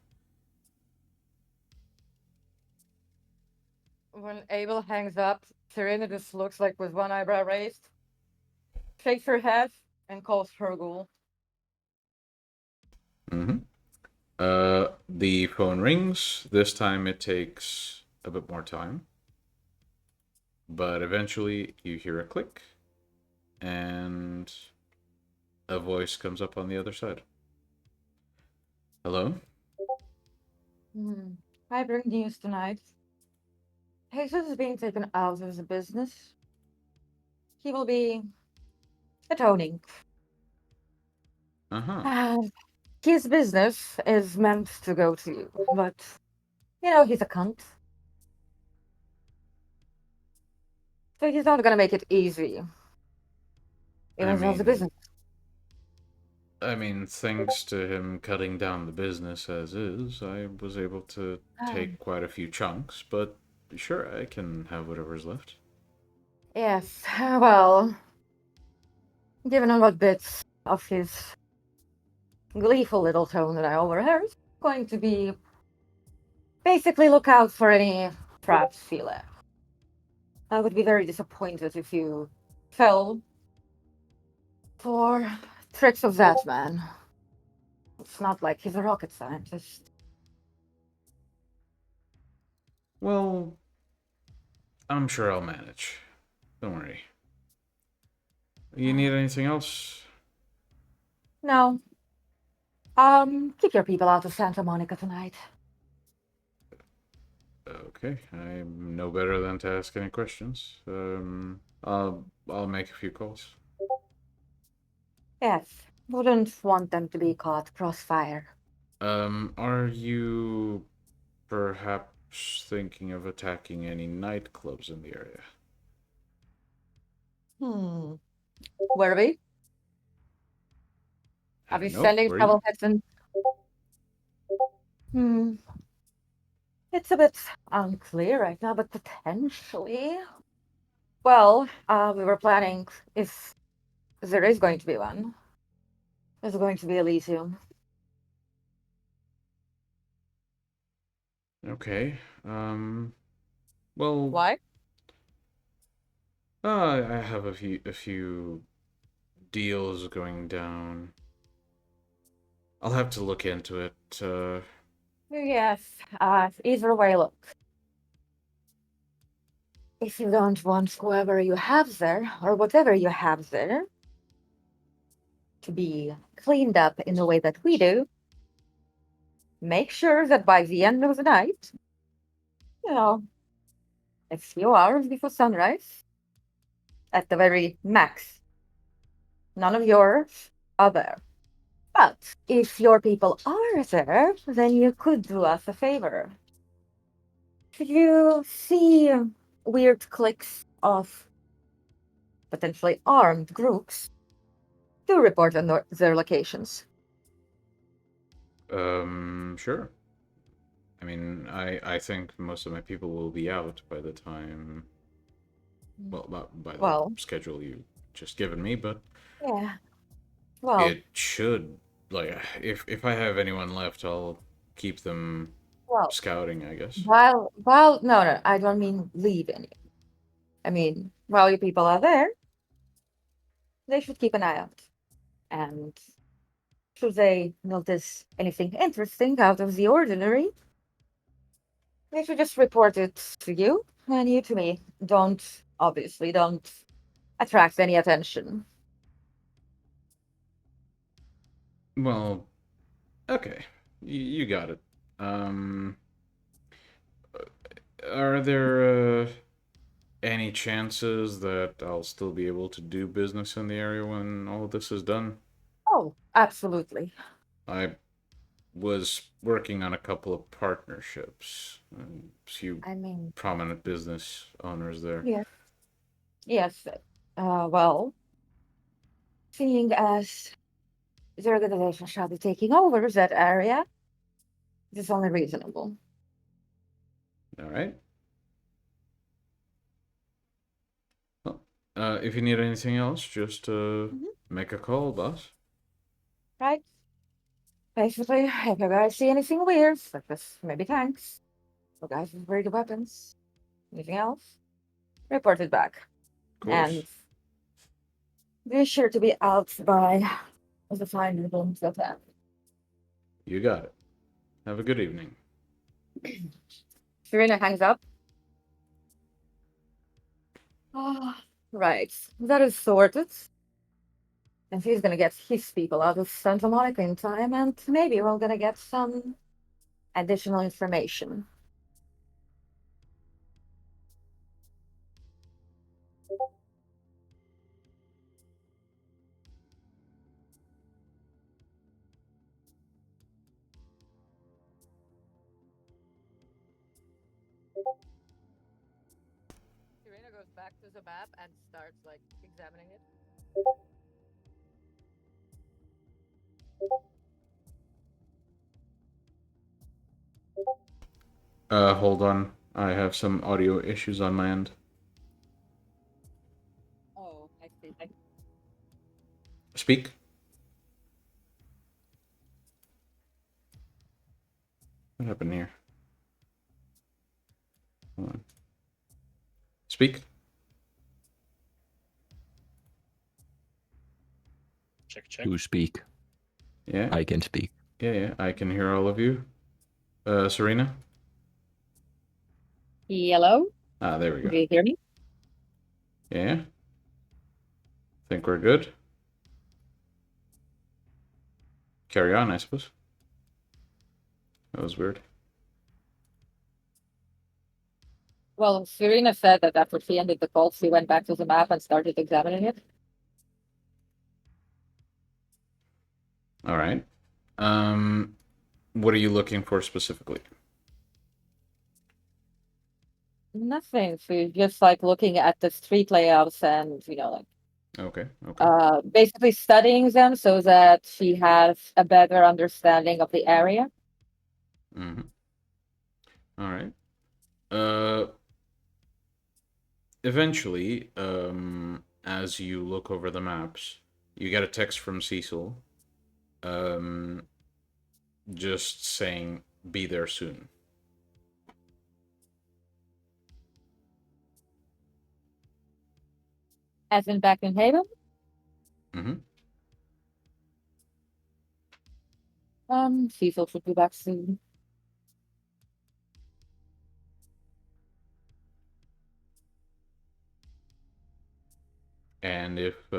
When Abel hangs up, Serena just looks like with one eyebrow raised, shakes her head, and calls her ghoul. Mm-hmm. The phone rings. This time it takes a bit more time. But eventually you hear a click and a voice comes up on the other side. Hello? I bring news tonight. Jesus is being taken out of the business. he will be atoning. Uh-huh. His business is meant to go to you, but he's a cunt. So he's not gonna make it easy. Even though the business. I mean, thanks to him cutting down the business as is, I was able to take quite a few chunks, but sure, I can have whatever's left. Yes, well, given on what bits of his gleeful little tone that I overheard, it's going to be basically look out for any traps he left. I would be very disappointed if you fell for tricks of that man. It's not like he's a rocket scientist. Well, I'm sure I'll manage. Don't worry. You need anything else? No. Keep your people out of Santa Monica tonight. Okay, I'm no better than to ask any questions. I'll make a few calls. Yes, wouldn't want them to be caught crossfire. Are you perhaps thinking of attacking any nightclubs in the area? Where are we? I Are we don't know. sending Were travel you? heads in? It's a bit unclear right now, but potentially. Well, we were planning, if there is going to be one, there's going to be Elysium. Okay. Well, Why? I have a few deals going down. I'll have to look into it. Yes, either way, look. If you don't want whoever you have there, or whatever you have there, to be cleaned up in the way that we do, make sure that by the end of the night, a few hours before sunrise, at the very max, none of yours are there. But if your people are there, then you could do us a favor. Should you see weird cliques of potentially armed groups, do report on their locations. Sure. I mean, I think most of my people will be out by the time. Well, by the Well, schedule you just given me, but yeah. Well, it should, like, if I have anyone left, I'll keep them well, scouting, I guess. no, I don't mean leave any. I mean, while your people are there, they should keep an eye out. And should they notice anything interesting out of the ordinary, they should just report it to you and you to me. Obviously, don't attract any attention. Well, okay, you got it. Um, are there any chances that I'll still be able to do business in the area when all this is done? Oh, absolutely. I was working on a couple of partnerships, and a few I mean, prominent business owners there. yes. Yes. Well, seeing as the organization shall be taking over that area, it is only reasonable. All right. Well, if you need anything else, just make a call, boss. Right? Basically, if you guys see anything weird, like this, maybe tanks, or guys with very good weapons, anything else, report it back. Of And course. be sure to be out by the final rooms of that. You got it. Have a good evening. Serena hangs up. Ah, right. That is sorted. And he's gonna get his people out of Santa Monica in time, and maybe we're gonna get some additional information. back to the map and starts like examining it. Hold on. I have some audio issues on my end. Oh, I see. Speak. What happened here? Hold on. Speak. Check. You speak. Yeah. I can speak. Yeah. I can hear all of you. Serena? Hello? Ah, there we go. Do you hear me? Yeah. Think we're good. Carry on, I suppose. That was weird. Well, Serena said that after she ended the call, she went back to the map and started examining it. All right. What are you looking for specifically? Nothing. She's just like looking at the street layouts and, like Okay. basically studying them so that she has a better understanding of the area. Mm-hmm. All right. Eventually, as you look over the maps, you get a text from Cecil, just saying, "Be there soon." As in back in Haven? Mm-hmm. Cecil should be back soon. And if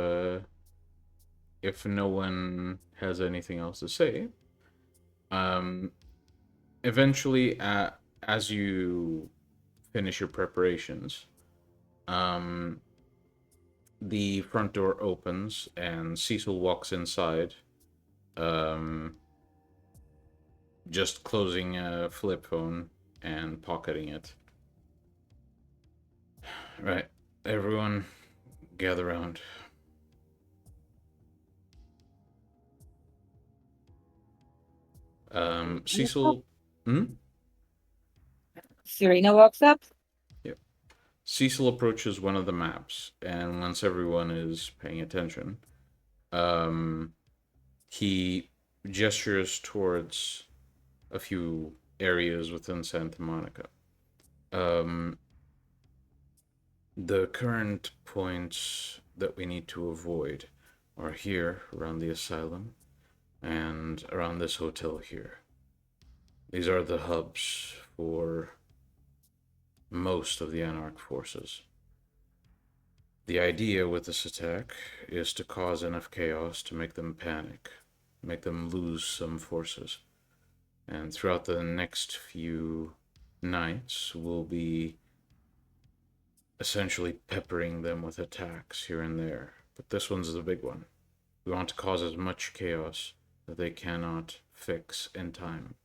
no one has anything else to say, eventually, as you finish your preparations, the front door opens and Cecil walks inside, just closing a flip phone and pocketing it. Right, everyone, gather around. Cecil. Hmm? Serena walks up. Yep. Cecil approaches one of the maps, and once everyone is paying attention, he gestures towards a few areas within Santa Monica. The current points that we need to avoid are here around the asylum and around this hotel here. These are the hubs for most of the Anarch forces. The idea with this attack is to cause enough chaos to make them panic, make them lose some forces. And throughout the next few nights, we'll be essentially peppering them with attacks here and there. But this one's the big one. We want to cause as much chaos that they cannot fix in time.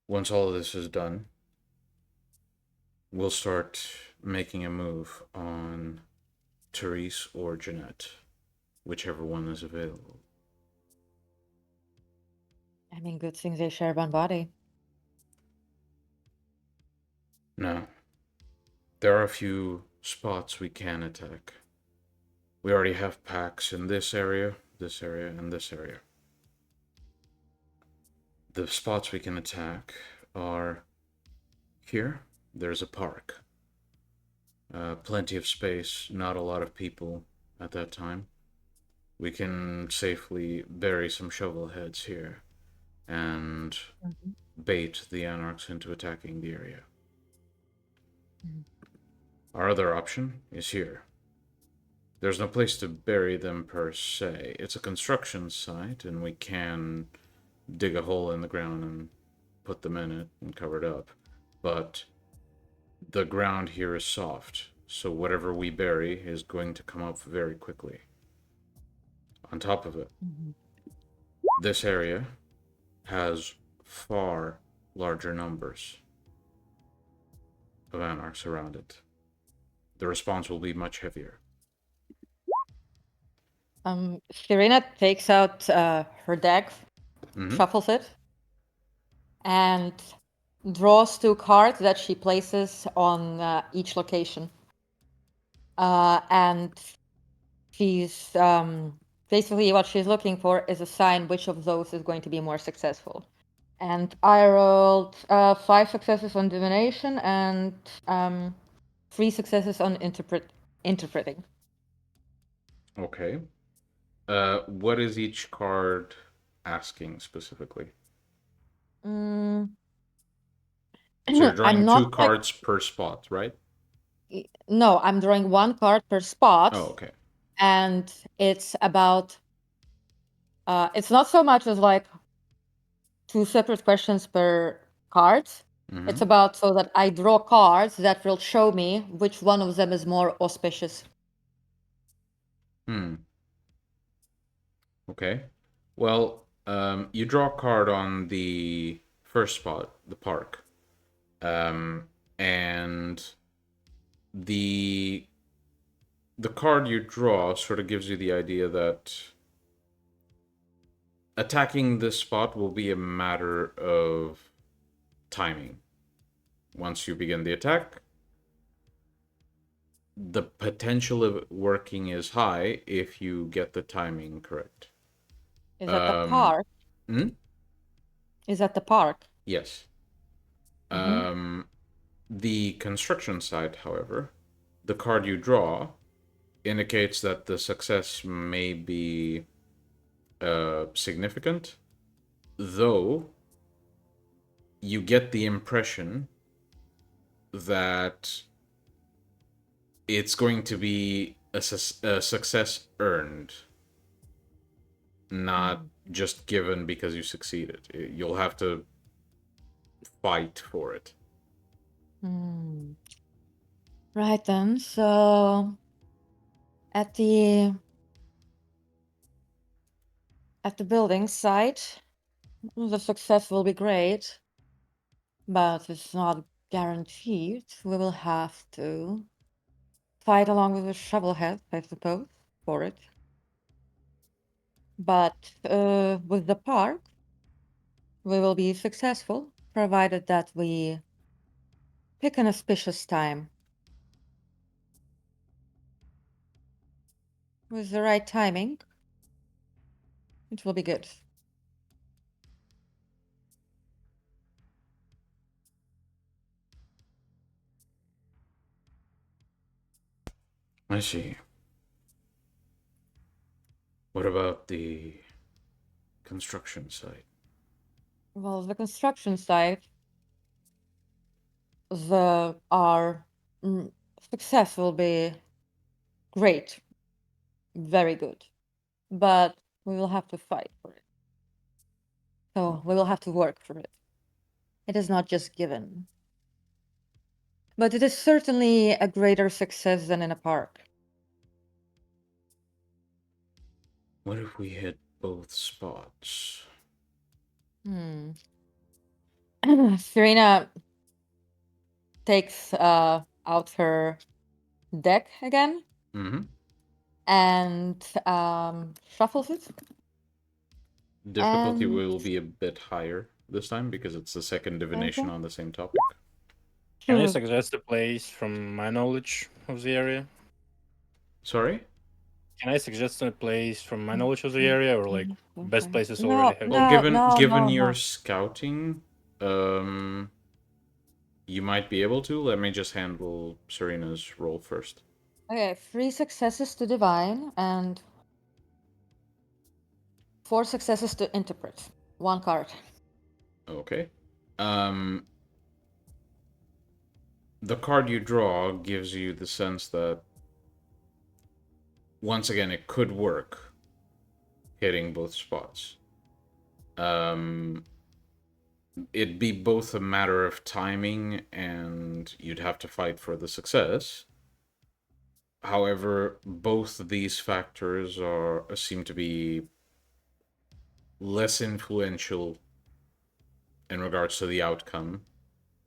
Once all of this is done, we'll start making a move on Therese or Jeanette, whichever one is available. I mean, good thing they share one body. Now, there are a few spots we can attack. We already have packs in this area, and this area. The spots we can attack are here. There's a park. Plenty of space, not a lot of people at that time. We can safely bury some shovel heads here and bait the Anarchs into attacking the area. Our other option is here. There's no place to bury them per se. It's a construction site, and we can dig a hole in the ground and put them in it and cover it up. But the ground here is soft, so whatever we bury is going to come up very quickly. On top of it, this area has far larger numbers of Anarchs around it. the response will be much heavier. Serena takes out her deck, shuffles it, and draws 2 cards that she places on each location. And she's basically what she's looking for is a sign which of those is going to be more successful. And I rolled 5 successes on divination and 3 successes on interpreting. Okay. What is each card asking specifically? Mm. So you're drawing I'm 2 not cards per spot, right? No, I'm drawing 1 card per spot. Oh, okay. And it's about it's not so much as like 2 separate questions per card. It's about so that I draw cards that will show me which one of them is more auspicious. Okay. Well, you draw a card on the first spot, the park. And the card you draw sort of gives you the idea that attacking this spot will be a matter of timing. Once you begin the attack, the potential of it working is high if you get the timing correct. Is at the park? Is at the park? Yes. The construction site, however, the card you draw indicates that the success may be significant, though you get the impression that it's going to be a success earned, not just given because you succeeded. You'll have to fight for it. Right then, so at the building site, the success will be great, but it's not guaranteed. We will have to fight along with the shovelhead, I suppose, for it. But with the park, we will be successful, provided that we pick an auspicious time. With the right timing, it will be good. I see. What about the construction site? Well, the construction site, our success will be great, very good, but we will have to fight for it. So we will have to work for it. It is not just given. But it is certainly a greater success than in a park. What if we hit both spots? Serena takes out her deck again and shuffles it. Difficulty will be a bit higher this time because it's the second divination on the same topic. Can I suggest a place from my knowledge of the area? Sorry? Can I suggest a place from my knowledge of the area, or like best places already have? Well, given your scouting, you might be able to. Let me just handle Serena's roll first. Okay, 3 successes to divine and 4 successes to interpret. 1 card. Okay. The card you draw gives you the sense that once again it could work hitting both spots. It'd be both a matter of timing and you'd have to fight for the success. However, both of these factors seem to be less influential in regards to the outcome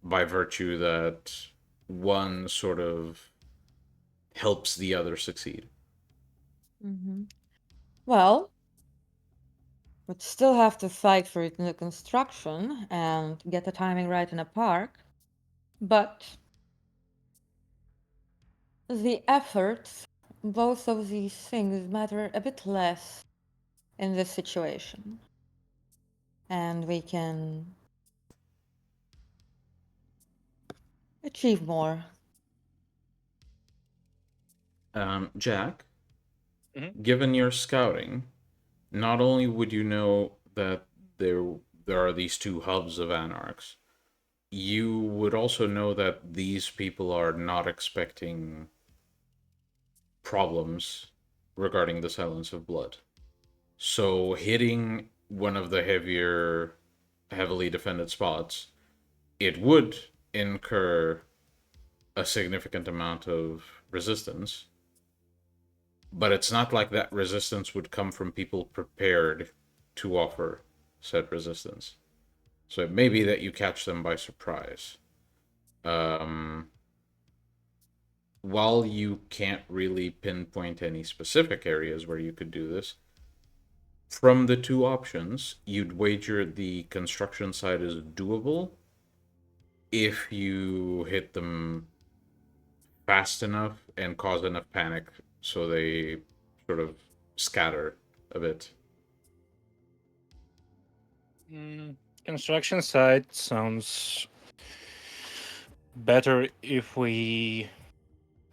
by virtue that one sort of helps the other succeed. Well, we'd still have to fight for it in the construction and get the timing right in a park. But the efforts, both of these things matter a bit less in this situation. And we can achieve more. Jack, Mhm. given your scouting, not only would you know that there are these two hubs of anarchs, you would also know that these people are not expecting problems regarding the Silence of Blood. So hitting one of the heavily defended spots, it would incur a significant amount of resistance, but it's not like that resistance would come from people prepared to offer said resistance. So it may be that you catch them by surprise. While you can't really pinpoint any specific areas where you could do this, from the two options, you'd wager the construction side is doable if you hit them fast enough and cause enough panic so they sort of scatter a bit. Construction site sounds better if we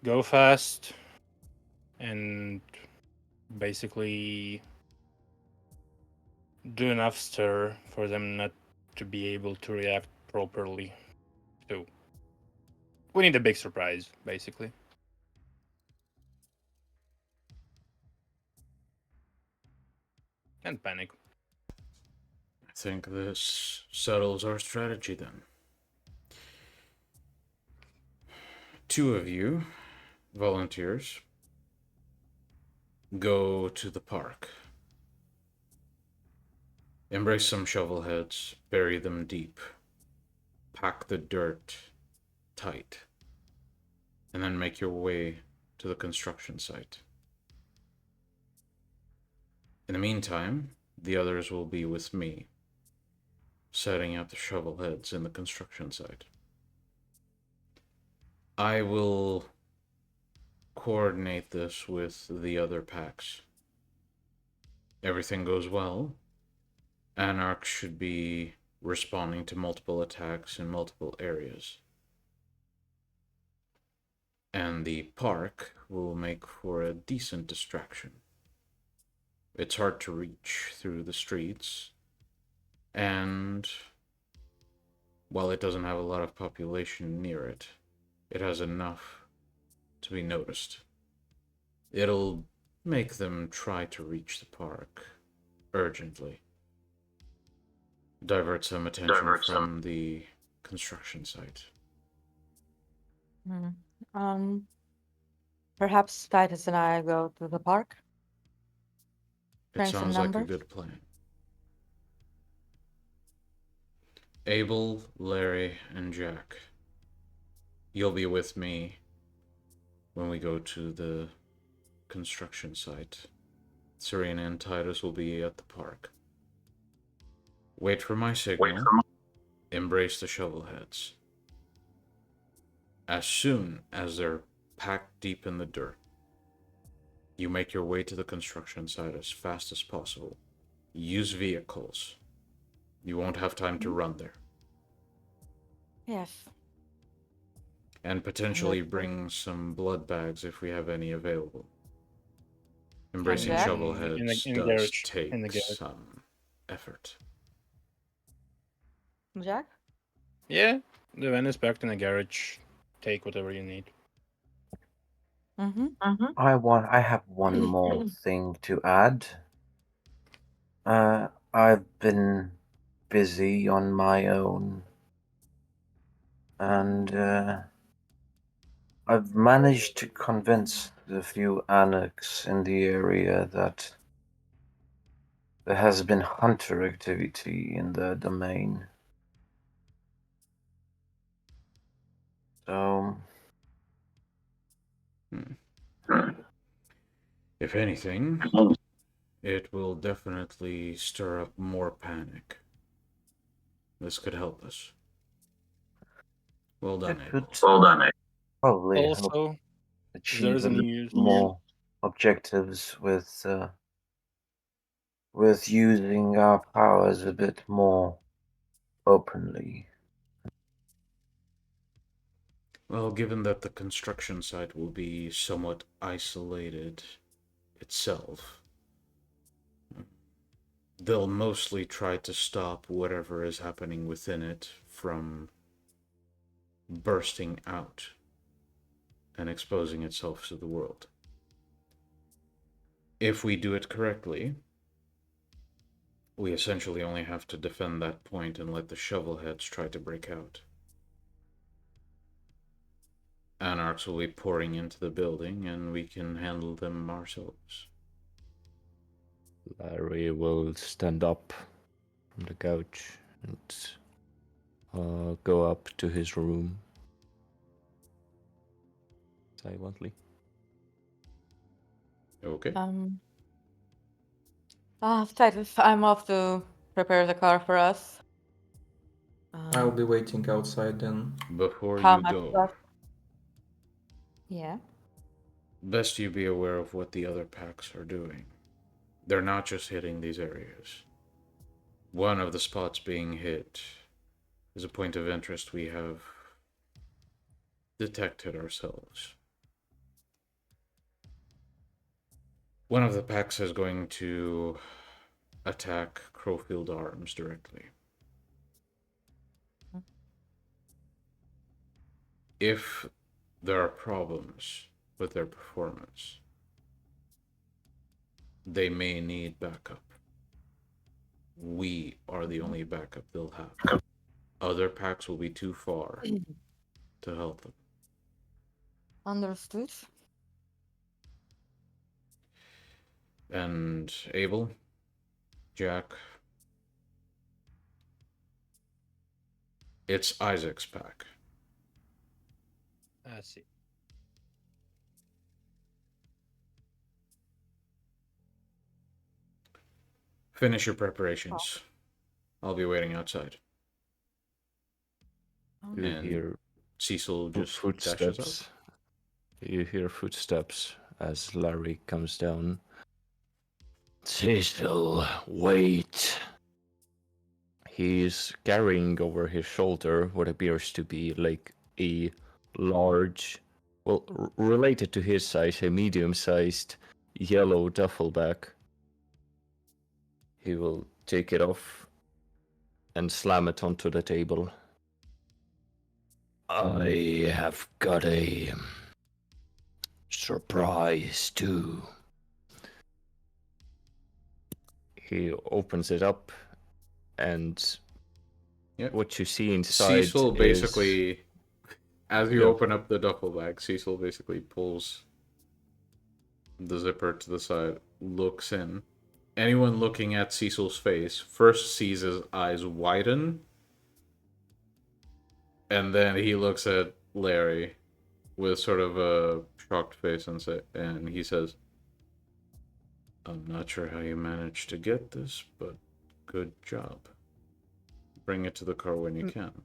go fast and basically do enough stir for them not to be able to react properly. So we need a big surprise, basically. And panic. I think this settles our strategy then. Two of you, volunteers, go to the park. Embrace some shovel heads, bury them deep, pack the dirt tight, and then make your way to the construction site. In the meantime, the others will be with me, setting out the shovel heads in the construction site. I will coordinate this with the other packs. Everything goes well, Anarch should be responding to multiple attacks in multiple areas. And the park will make for a decent distraction. It's hard to reach through the streets, and while it doesn't have a lot of population near it, it has enough to be noticed. It'll make them try to reach the park urgently. Divert some attention from the construction site. Perhaps Titus and I go to the park. It Bring some sounds like a numbers. good plan. Abel, Larry, and Jack, you'll be with me when we go to the construction site. Serena and Titus will be at the park. Wait for my signal. Embrace the shovelheads. As soon as they're packed deep in the dirt, you make your way to the construction site as fast as possible. Use vehicles. You won't have time to run there. Yes. And potentially bring some blood bags if we have any available. Embracing Jack? shovelheads In the does garage. take In the garage. some effort. Jack? Yeah, the van is parked in the garage. Take whatever you need. I have one more thing to add. I've been busy on my own, and I've managed to convince the few anarchs in the area that there has been hunter activity in their domain. So, If anything, it will definitely stir up more panic. This could help us. Well done, It Abel. could probably help Also, achieve there's a a little news. more objectives with using our powers a bit more openly. Well, given that the construction site will be somewhat isolated itself, they'll mostly try to stop whatever is happening within it from bursting out and exposing itself to the world. If we do it correctly, we essentially only have to defend that point and let the shovelheads try to break out. Anarchs will be pouring into the building, and we can handle them ourselves. Larry will stand up from the couch and go up to his room silently. Okay. Titus, I'm off to prepare the car for us. I'll be waiting outside then. Before How you much go, left? Yeah. best you be aware of what the other packs are doing. They're not just hitting these areas. One of the spots being hit is a point of interest we have detected ourselves. One of the packs is going to attack Crowfield Arms directly. If there are problems with their performance, they may need backup. We are the only backup they'll have. Other packs will be too far to help them. Understood. And Abel, Jack, it's Isaac's pack. I see. Finish your preparations. I'll be waiting outside. You And hear Cecil just dashes up. footsteps. You hear footsteps as Larry comes down. Cecil, wait. He's carrying over his shoulder what appears to be like a large, well, related to his size, a medium-sized yellow duffel bag. He will take it off and slam it onto the table. I have got a surprise too. He opens it up, and Yep. what you see inside Cecil basically, as you Yeah. open up the duffel bag, Cecil basically pulls the zipper to the side, looks in. Anyone looking at Cecil's face first sees his eyes widen, and then he looks at Larry with sort of a shocked face and he says, "I'm not sure how you managed to get this, but good job. Bring it to the car when you can."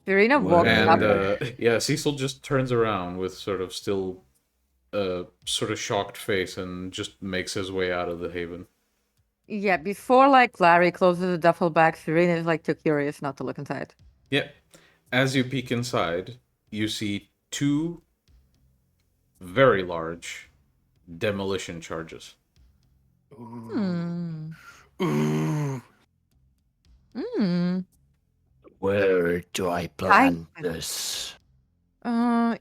Serena walks And up. yeah, Cecil just turns around with sort of still sort of shocked face and just makes his way out of the haven. Yeah, before like Larry closes the duffel bag, Serena is like too curious not to look inside. Yeah. As you peek inside, you see two very large demolition charges. Hmm. Where do I plant this?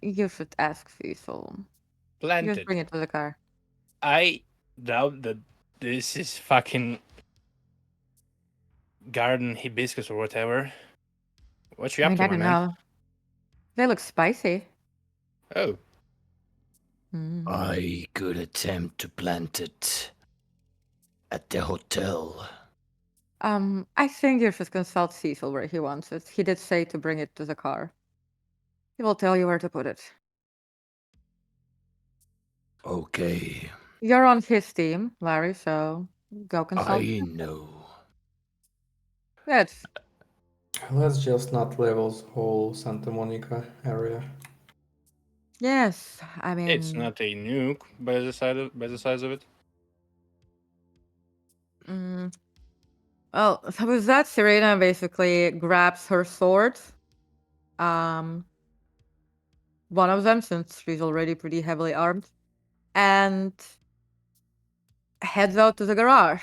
You should ask Cecil. Just Planted. bring it to the car. I doubt that this is fucking garden hibiscus or whatever. What you I up mean, to, I my don't man? know. They look spicy. Oh, I could attempt to plant it at the hotel. I think you should consult Cecil where he wants it. He did say to bring it to the car. He will tell you where to put it. Okay, You're on his team, Larry, so go consult. I know. Good. Let's just not level the whole Santa Monica area. Yes, I It's mean, not a nuke by the size of it. mm, well, so with that, Serena basically grabs her sword. Um, one of them, since she's already pretty heavily armed, and heads out to the garage,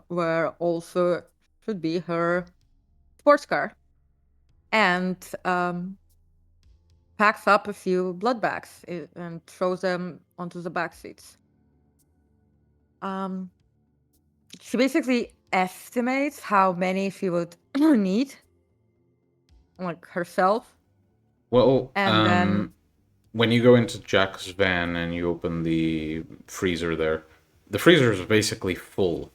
where also should be her sports car, and packs up a few blood bags and throws them onto the back seats. She basically estimates how many she would need, like herself, Well, and then when you go into Jack's van and you open the freezer there, the freezer is basically full.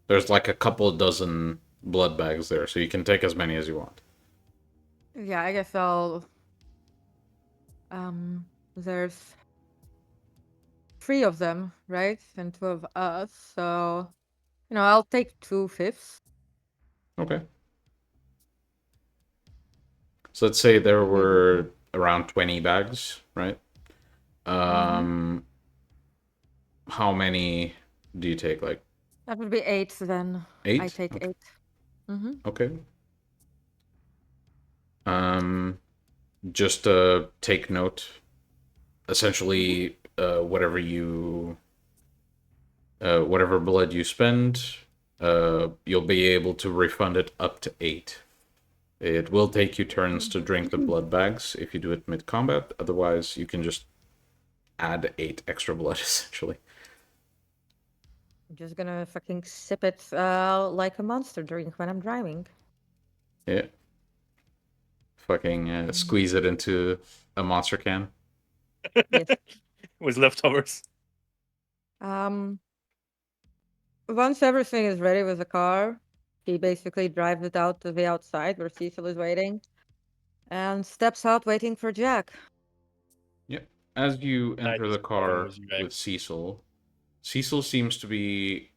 There's like a couple dozen blood bags there, so you can take as many as you want. yeah, I guess I'll there's 3 of them, right? And 2 of us, so I'll take 2/5. Okay. So let's say there were around 20 bags, right? How many do you take? Like That would be 8 then. I 8? take Okay. 8. Mm-hmm. Okay. Just take note. Essentially, whatever blood you spend, you'll be able to refund it up to 8. It will take you turns to drink the blood bags if you do it mid-combat. Otherwise, you can just add 8 extra blood, essentially. I'm just gonna fucking sip it like a monster drink when I'm driving. Yeah. Fucking squeeze it into a monster can. Yes. With leftovers. Once everything is ready with the car, he basically drives it out to the outside where Cecil is waiting and steps out waiting for Jack. Yep. As you enter Titus the car follows you back. with Cecil, Cecil seems to be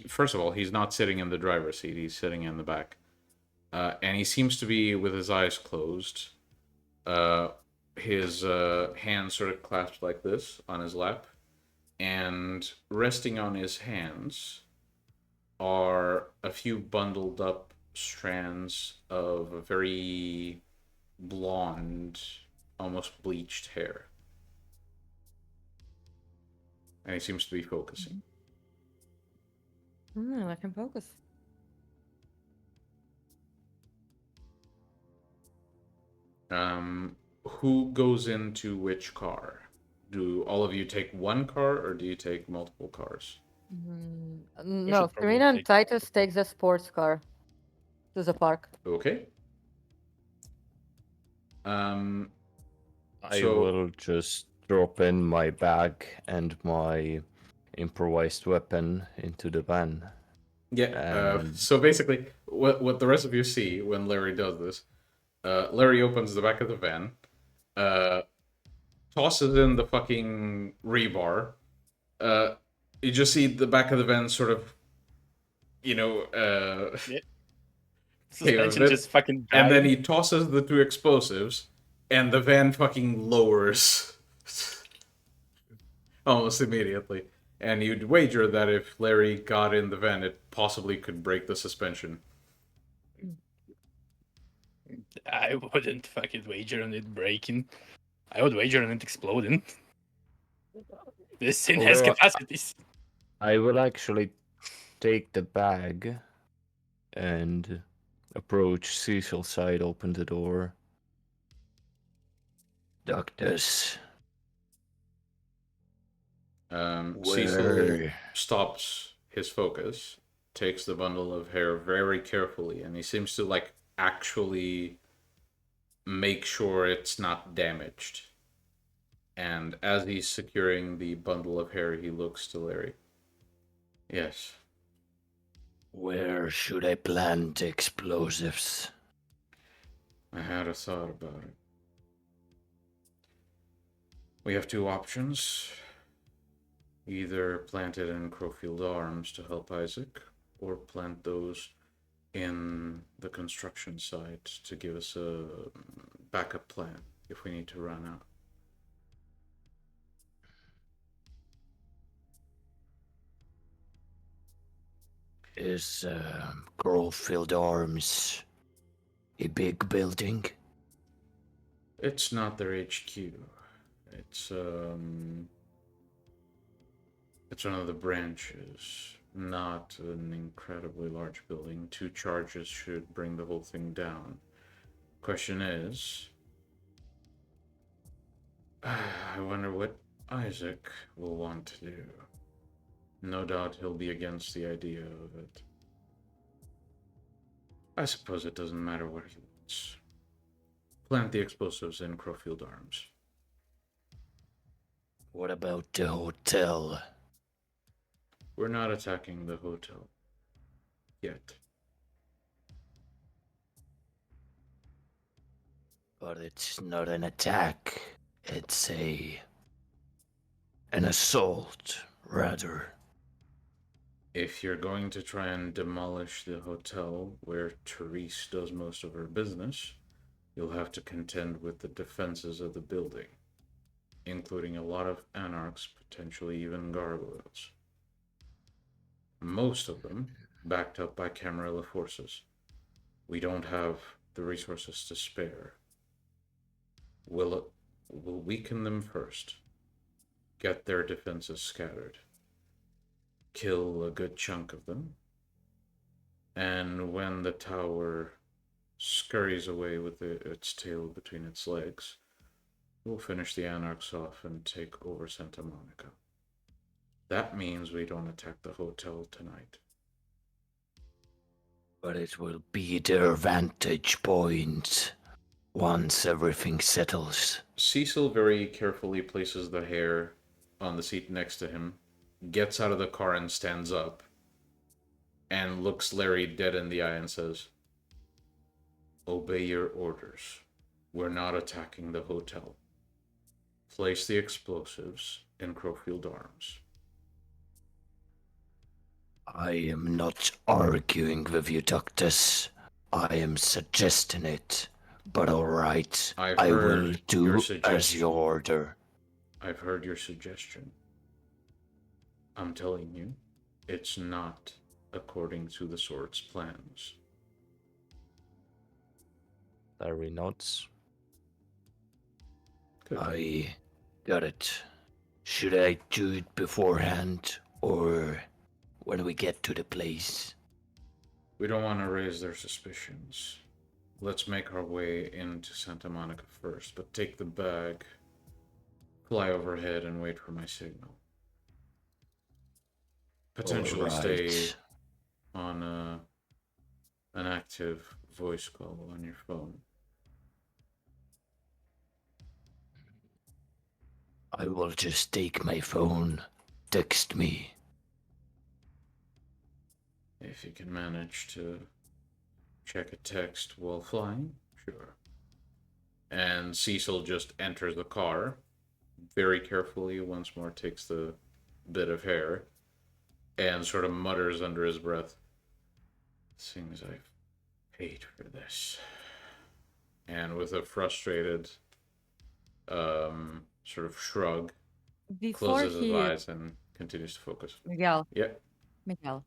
first of all, he's not sitting in the driver's seat, he's sitting in the back. And he seems to be with his eyes closed. His hands sort of clasped like this on his lap. And resting on his hands are a few bundled up strands of a very blonde, almost bleached hair. And he seems to be focusing. Let him focus. Who goes into which car? Do all of you take one car, or do you take multiple cars? No, should probably Serena and take Titus take the sports car to the park. Okay. I So- will just drop in my bag and my improvised weapon into the van. Yeah. And- So basically, what the rest of you see when Larry does this, Larry opens the back of the van, tosses in the fucking rebar. You just see the back of the van sort of, Suspension bit, just fucking and then died. he tosses the 2 explosives, and the van fucking lowers almost immediately. And you'd wager that if Larry got in the van, it possibly could break the suspension. I wouldn't fucking wager on it breaking. I would wager on it exploding. This thing has Although capacities. I will actually take the bag and approach Cecil's side, open the door. Doctors, Cecil where? stops his focus, takes the bundle of hair very carefully, and he seems to actually make sure it's not damaged. And as he's securing the bundle of hair, he looks to Larry. Yes. Where should I plant explosives? I had a thought about it. We have two options. Either plant it in Crowfield Arms to help Isaac, or plant those in the construction site to give us a backup plan if we need to run out. Is Growfield Arms a big building? It's not their HQ. It's one of the branches. Not an incredibly large building. 2 charges should bring the whole thing down. Question is, I wonder what Isaac will want to do. No doubt he'll be against the idea of it. I suppose it doesn't matter what he wants. Plant the explosives in Crowfield Arms. What about the hotel? We're not attacking the hotel. Yet. But it's not an attack. It's an assault, rather. If you're going to try and demolish the hotel where Therese does most of her business, you'll have to contend with the defenses of the building, including a lot of anarchs, potentially even gargoyles. Most of them backed up by Camarilla forces. We don't have the resources to spare. We'll weaken them first, get their defenses scattered, kill a good chunk of them, and when the tower scurries away with its tail between its legs, we'll finish the anarchs off and take over Santa Monica. That means we don't attack the hotel tonight. But it will be their vantage point once everything settles. Cecil very carefully places the hair on the seat next to him, gets out of the car and stands up, and looks Larry dead in the eye and says, "Obey your orders. We're not attacking the hotel. Place the explosives in Crowfield Arms." I am not arguing with you, Doctus. I am suggesting it. But alright, I will do as you order. I've heard your suggestion. I'm telling you, it's not according to the Sword's plans. Larry nods. Good. I got it. Should I do it beforehand or when we get to the place? We don't want to raise their suspicions. Let's make our way into Santa Monica first, but take the bag, fly overhead, and wait for my signal. Potentially stay on an active voice call on your phone. I will just take my phone. Text me. If you can manage to check a text while flying, sure. And Cecil just enters the car, very carefully, once more takes the bit of hair, and sort of mutters under his breath, "Seems I've paid for this." And with a frustrated sort of shrug, closes his eyes and continues to focus. Miguel. Yeah. Miguel.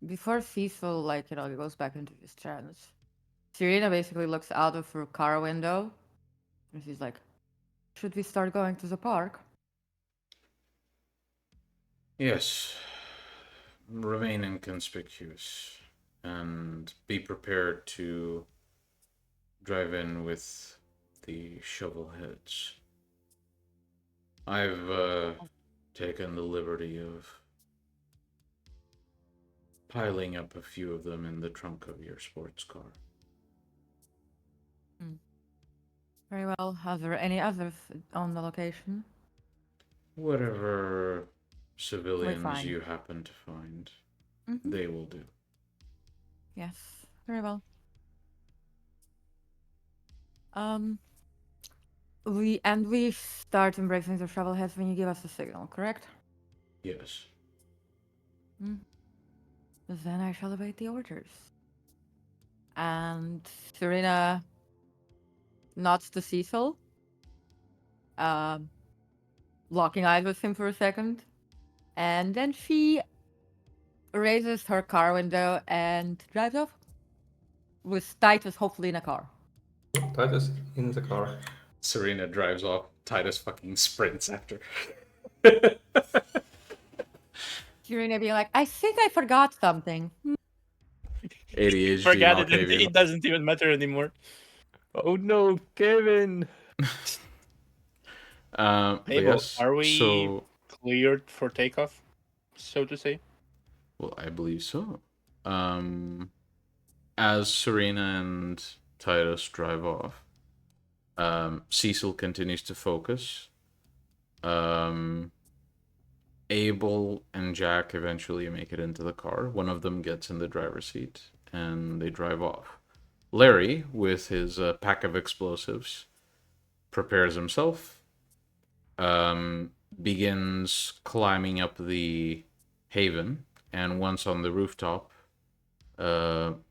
Before Cecil, goes back into his trance, Serena basically looks out of her car window, and she's like, "Should we start going to the park?" Yes. Remain inconspicuous, and be prepared to drive in with the shovel heads. I've taken the liberty of piling up a few of them in the trunk of your sports car. Very well. Are there any others on the location? Whatever civilians you happen to find, they will do. Yes, very well. We start embracing the travel heads when you give us a signal, correct? Yes. Then I shall obey the orders. And Serena nods to Cecil, locking eyes with him for a second, and then she raises her car window and drives off, with Titus hopefully in a car. Titus in the car. Serena drives off. Titus fucking sprints after. Serena being like, I think I forgot something. ADHD Forget it. Octavian. It doesn't even matter anymore. Oh no, Kevin! But Abel, yes, are we so cleared for takeoff, so to say? well, I believe so. As Serena and Titus drive off, Cecil continues to focus. Abel and Jack eventually make it into the car. One of them gets in the driver's seat, and they drive off. Larry, with his pack of explosives, prepares himself, begins climbing up the haven, and once on the rooftop,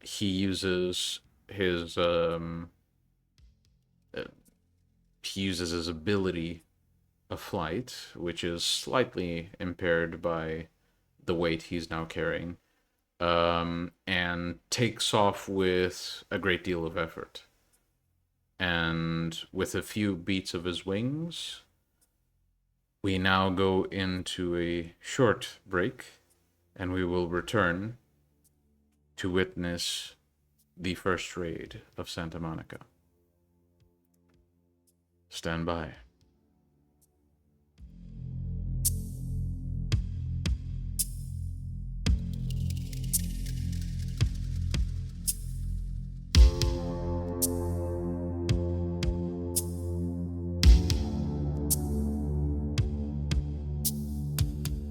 he uses his ability of flight, which is slightly impaired by the weight he's now carrying, and takes off with a great deal of effort. And with a few beats of his wings, we now go into a short break, and we will return to witness the first raid of Santa Monica. Stand by.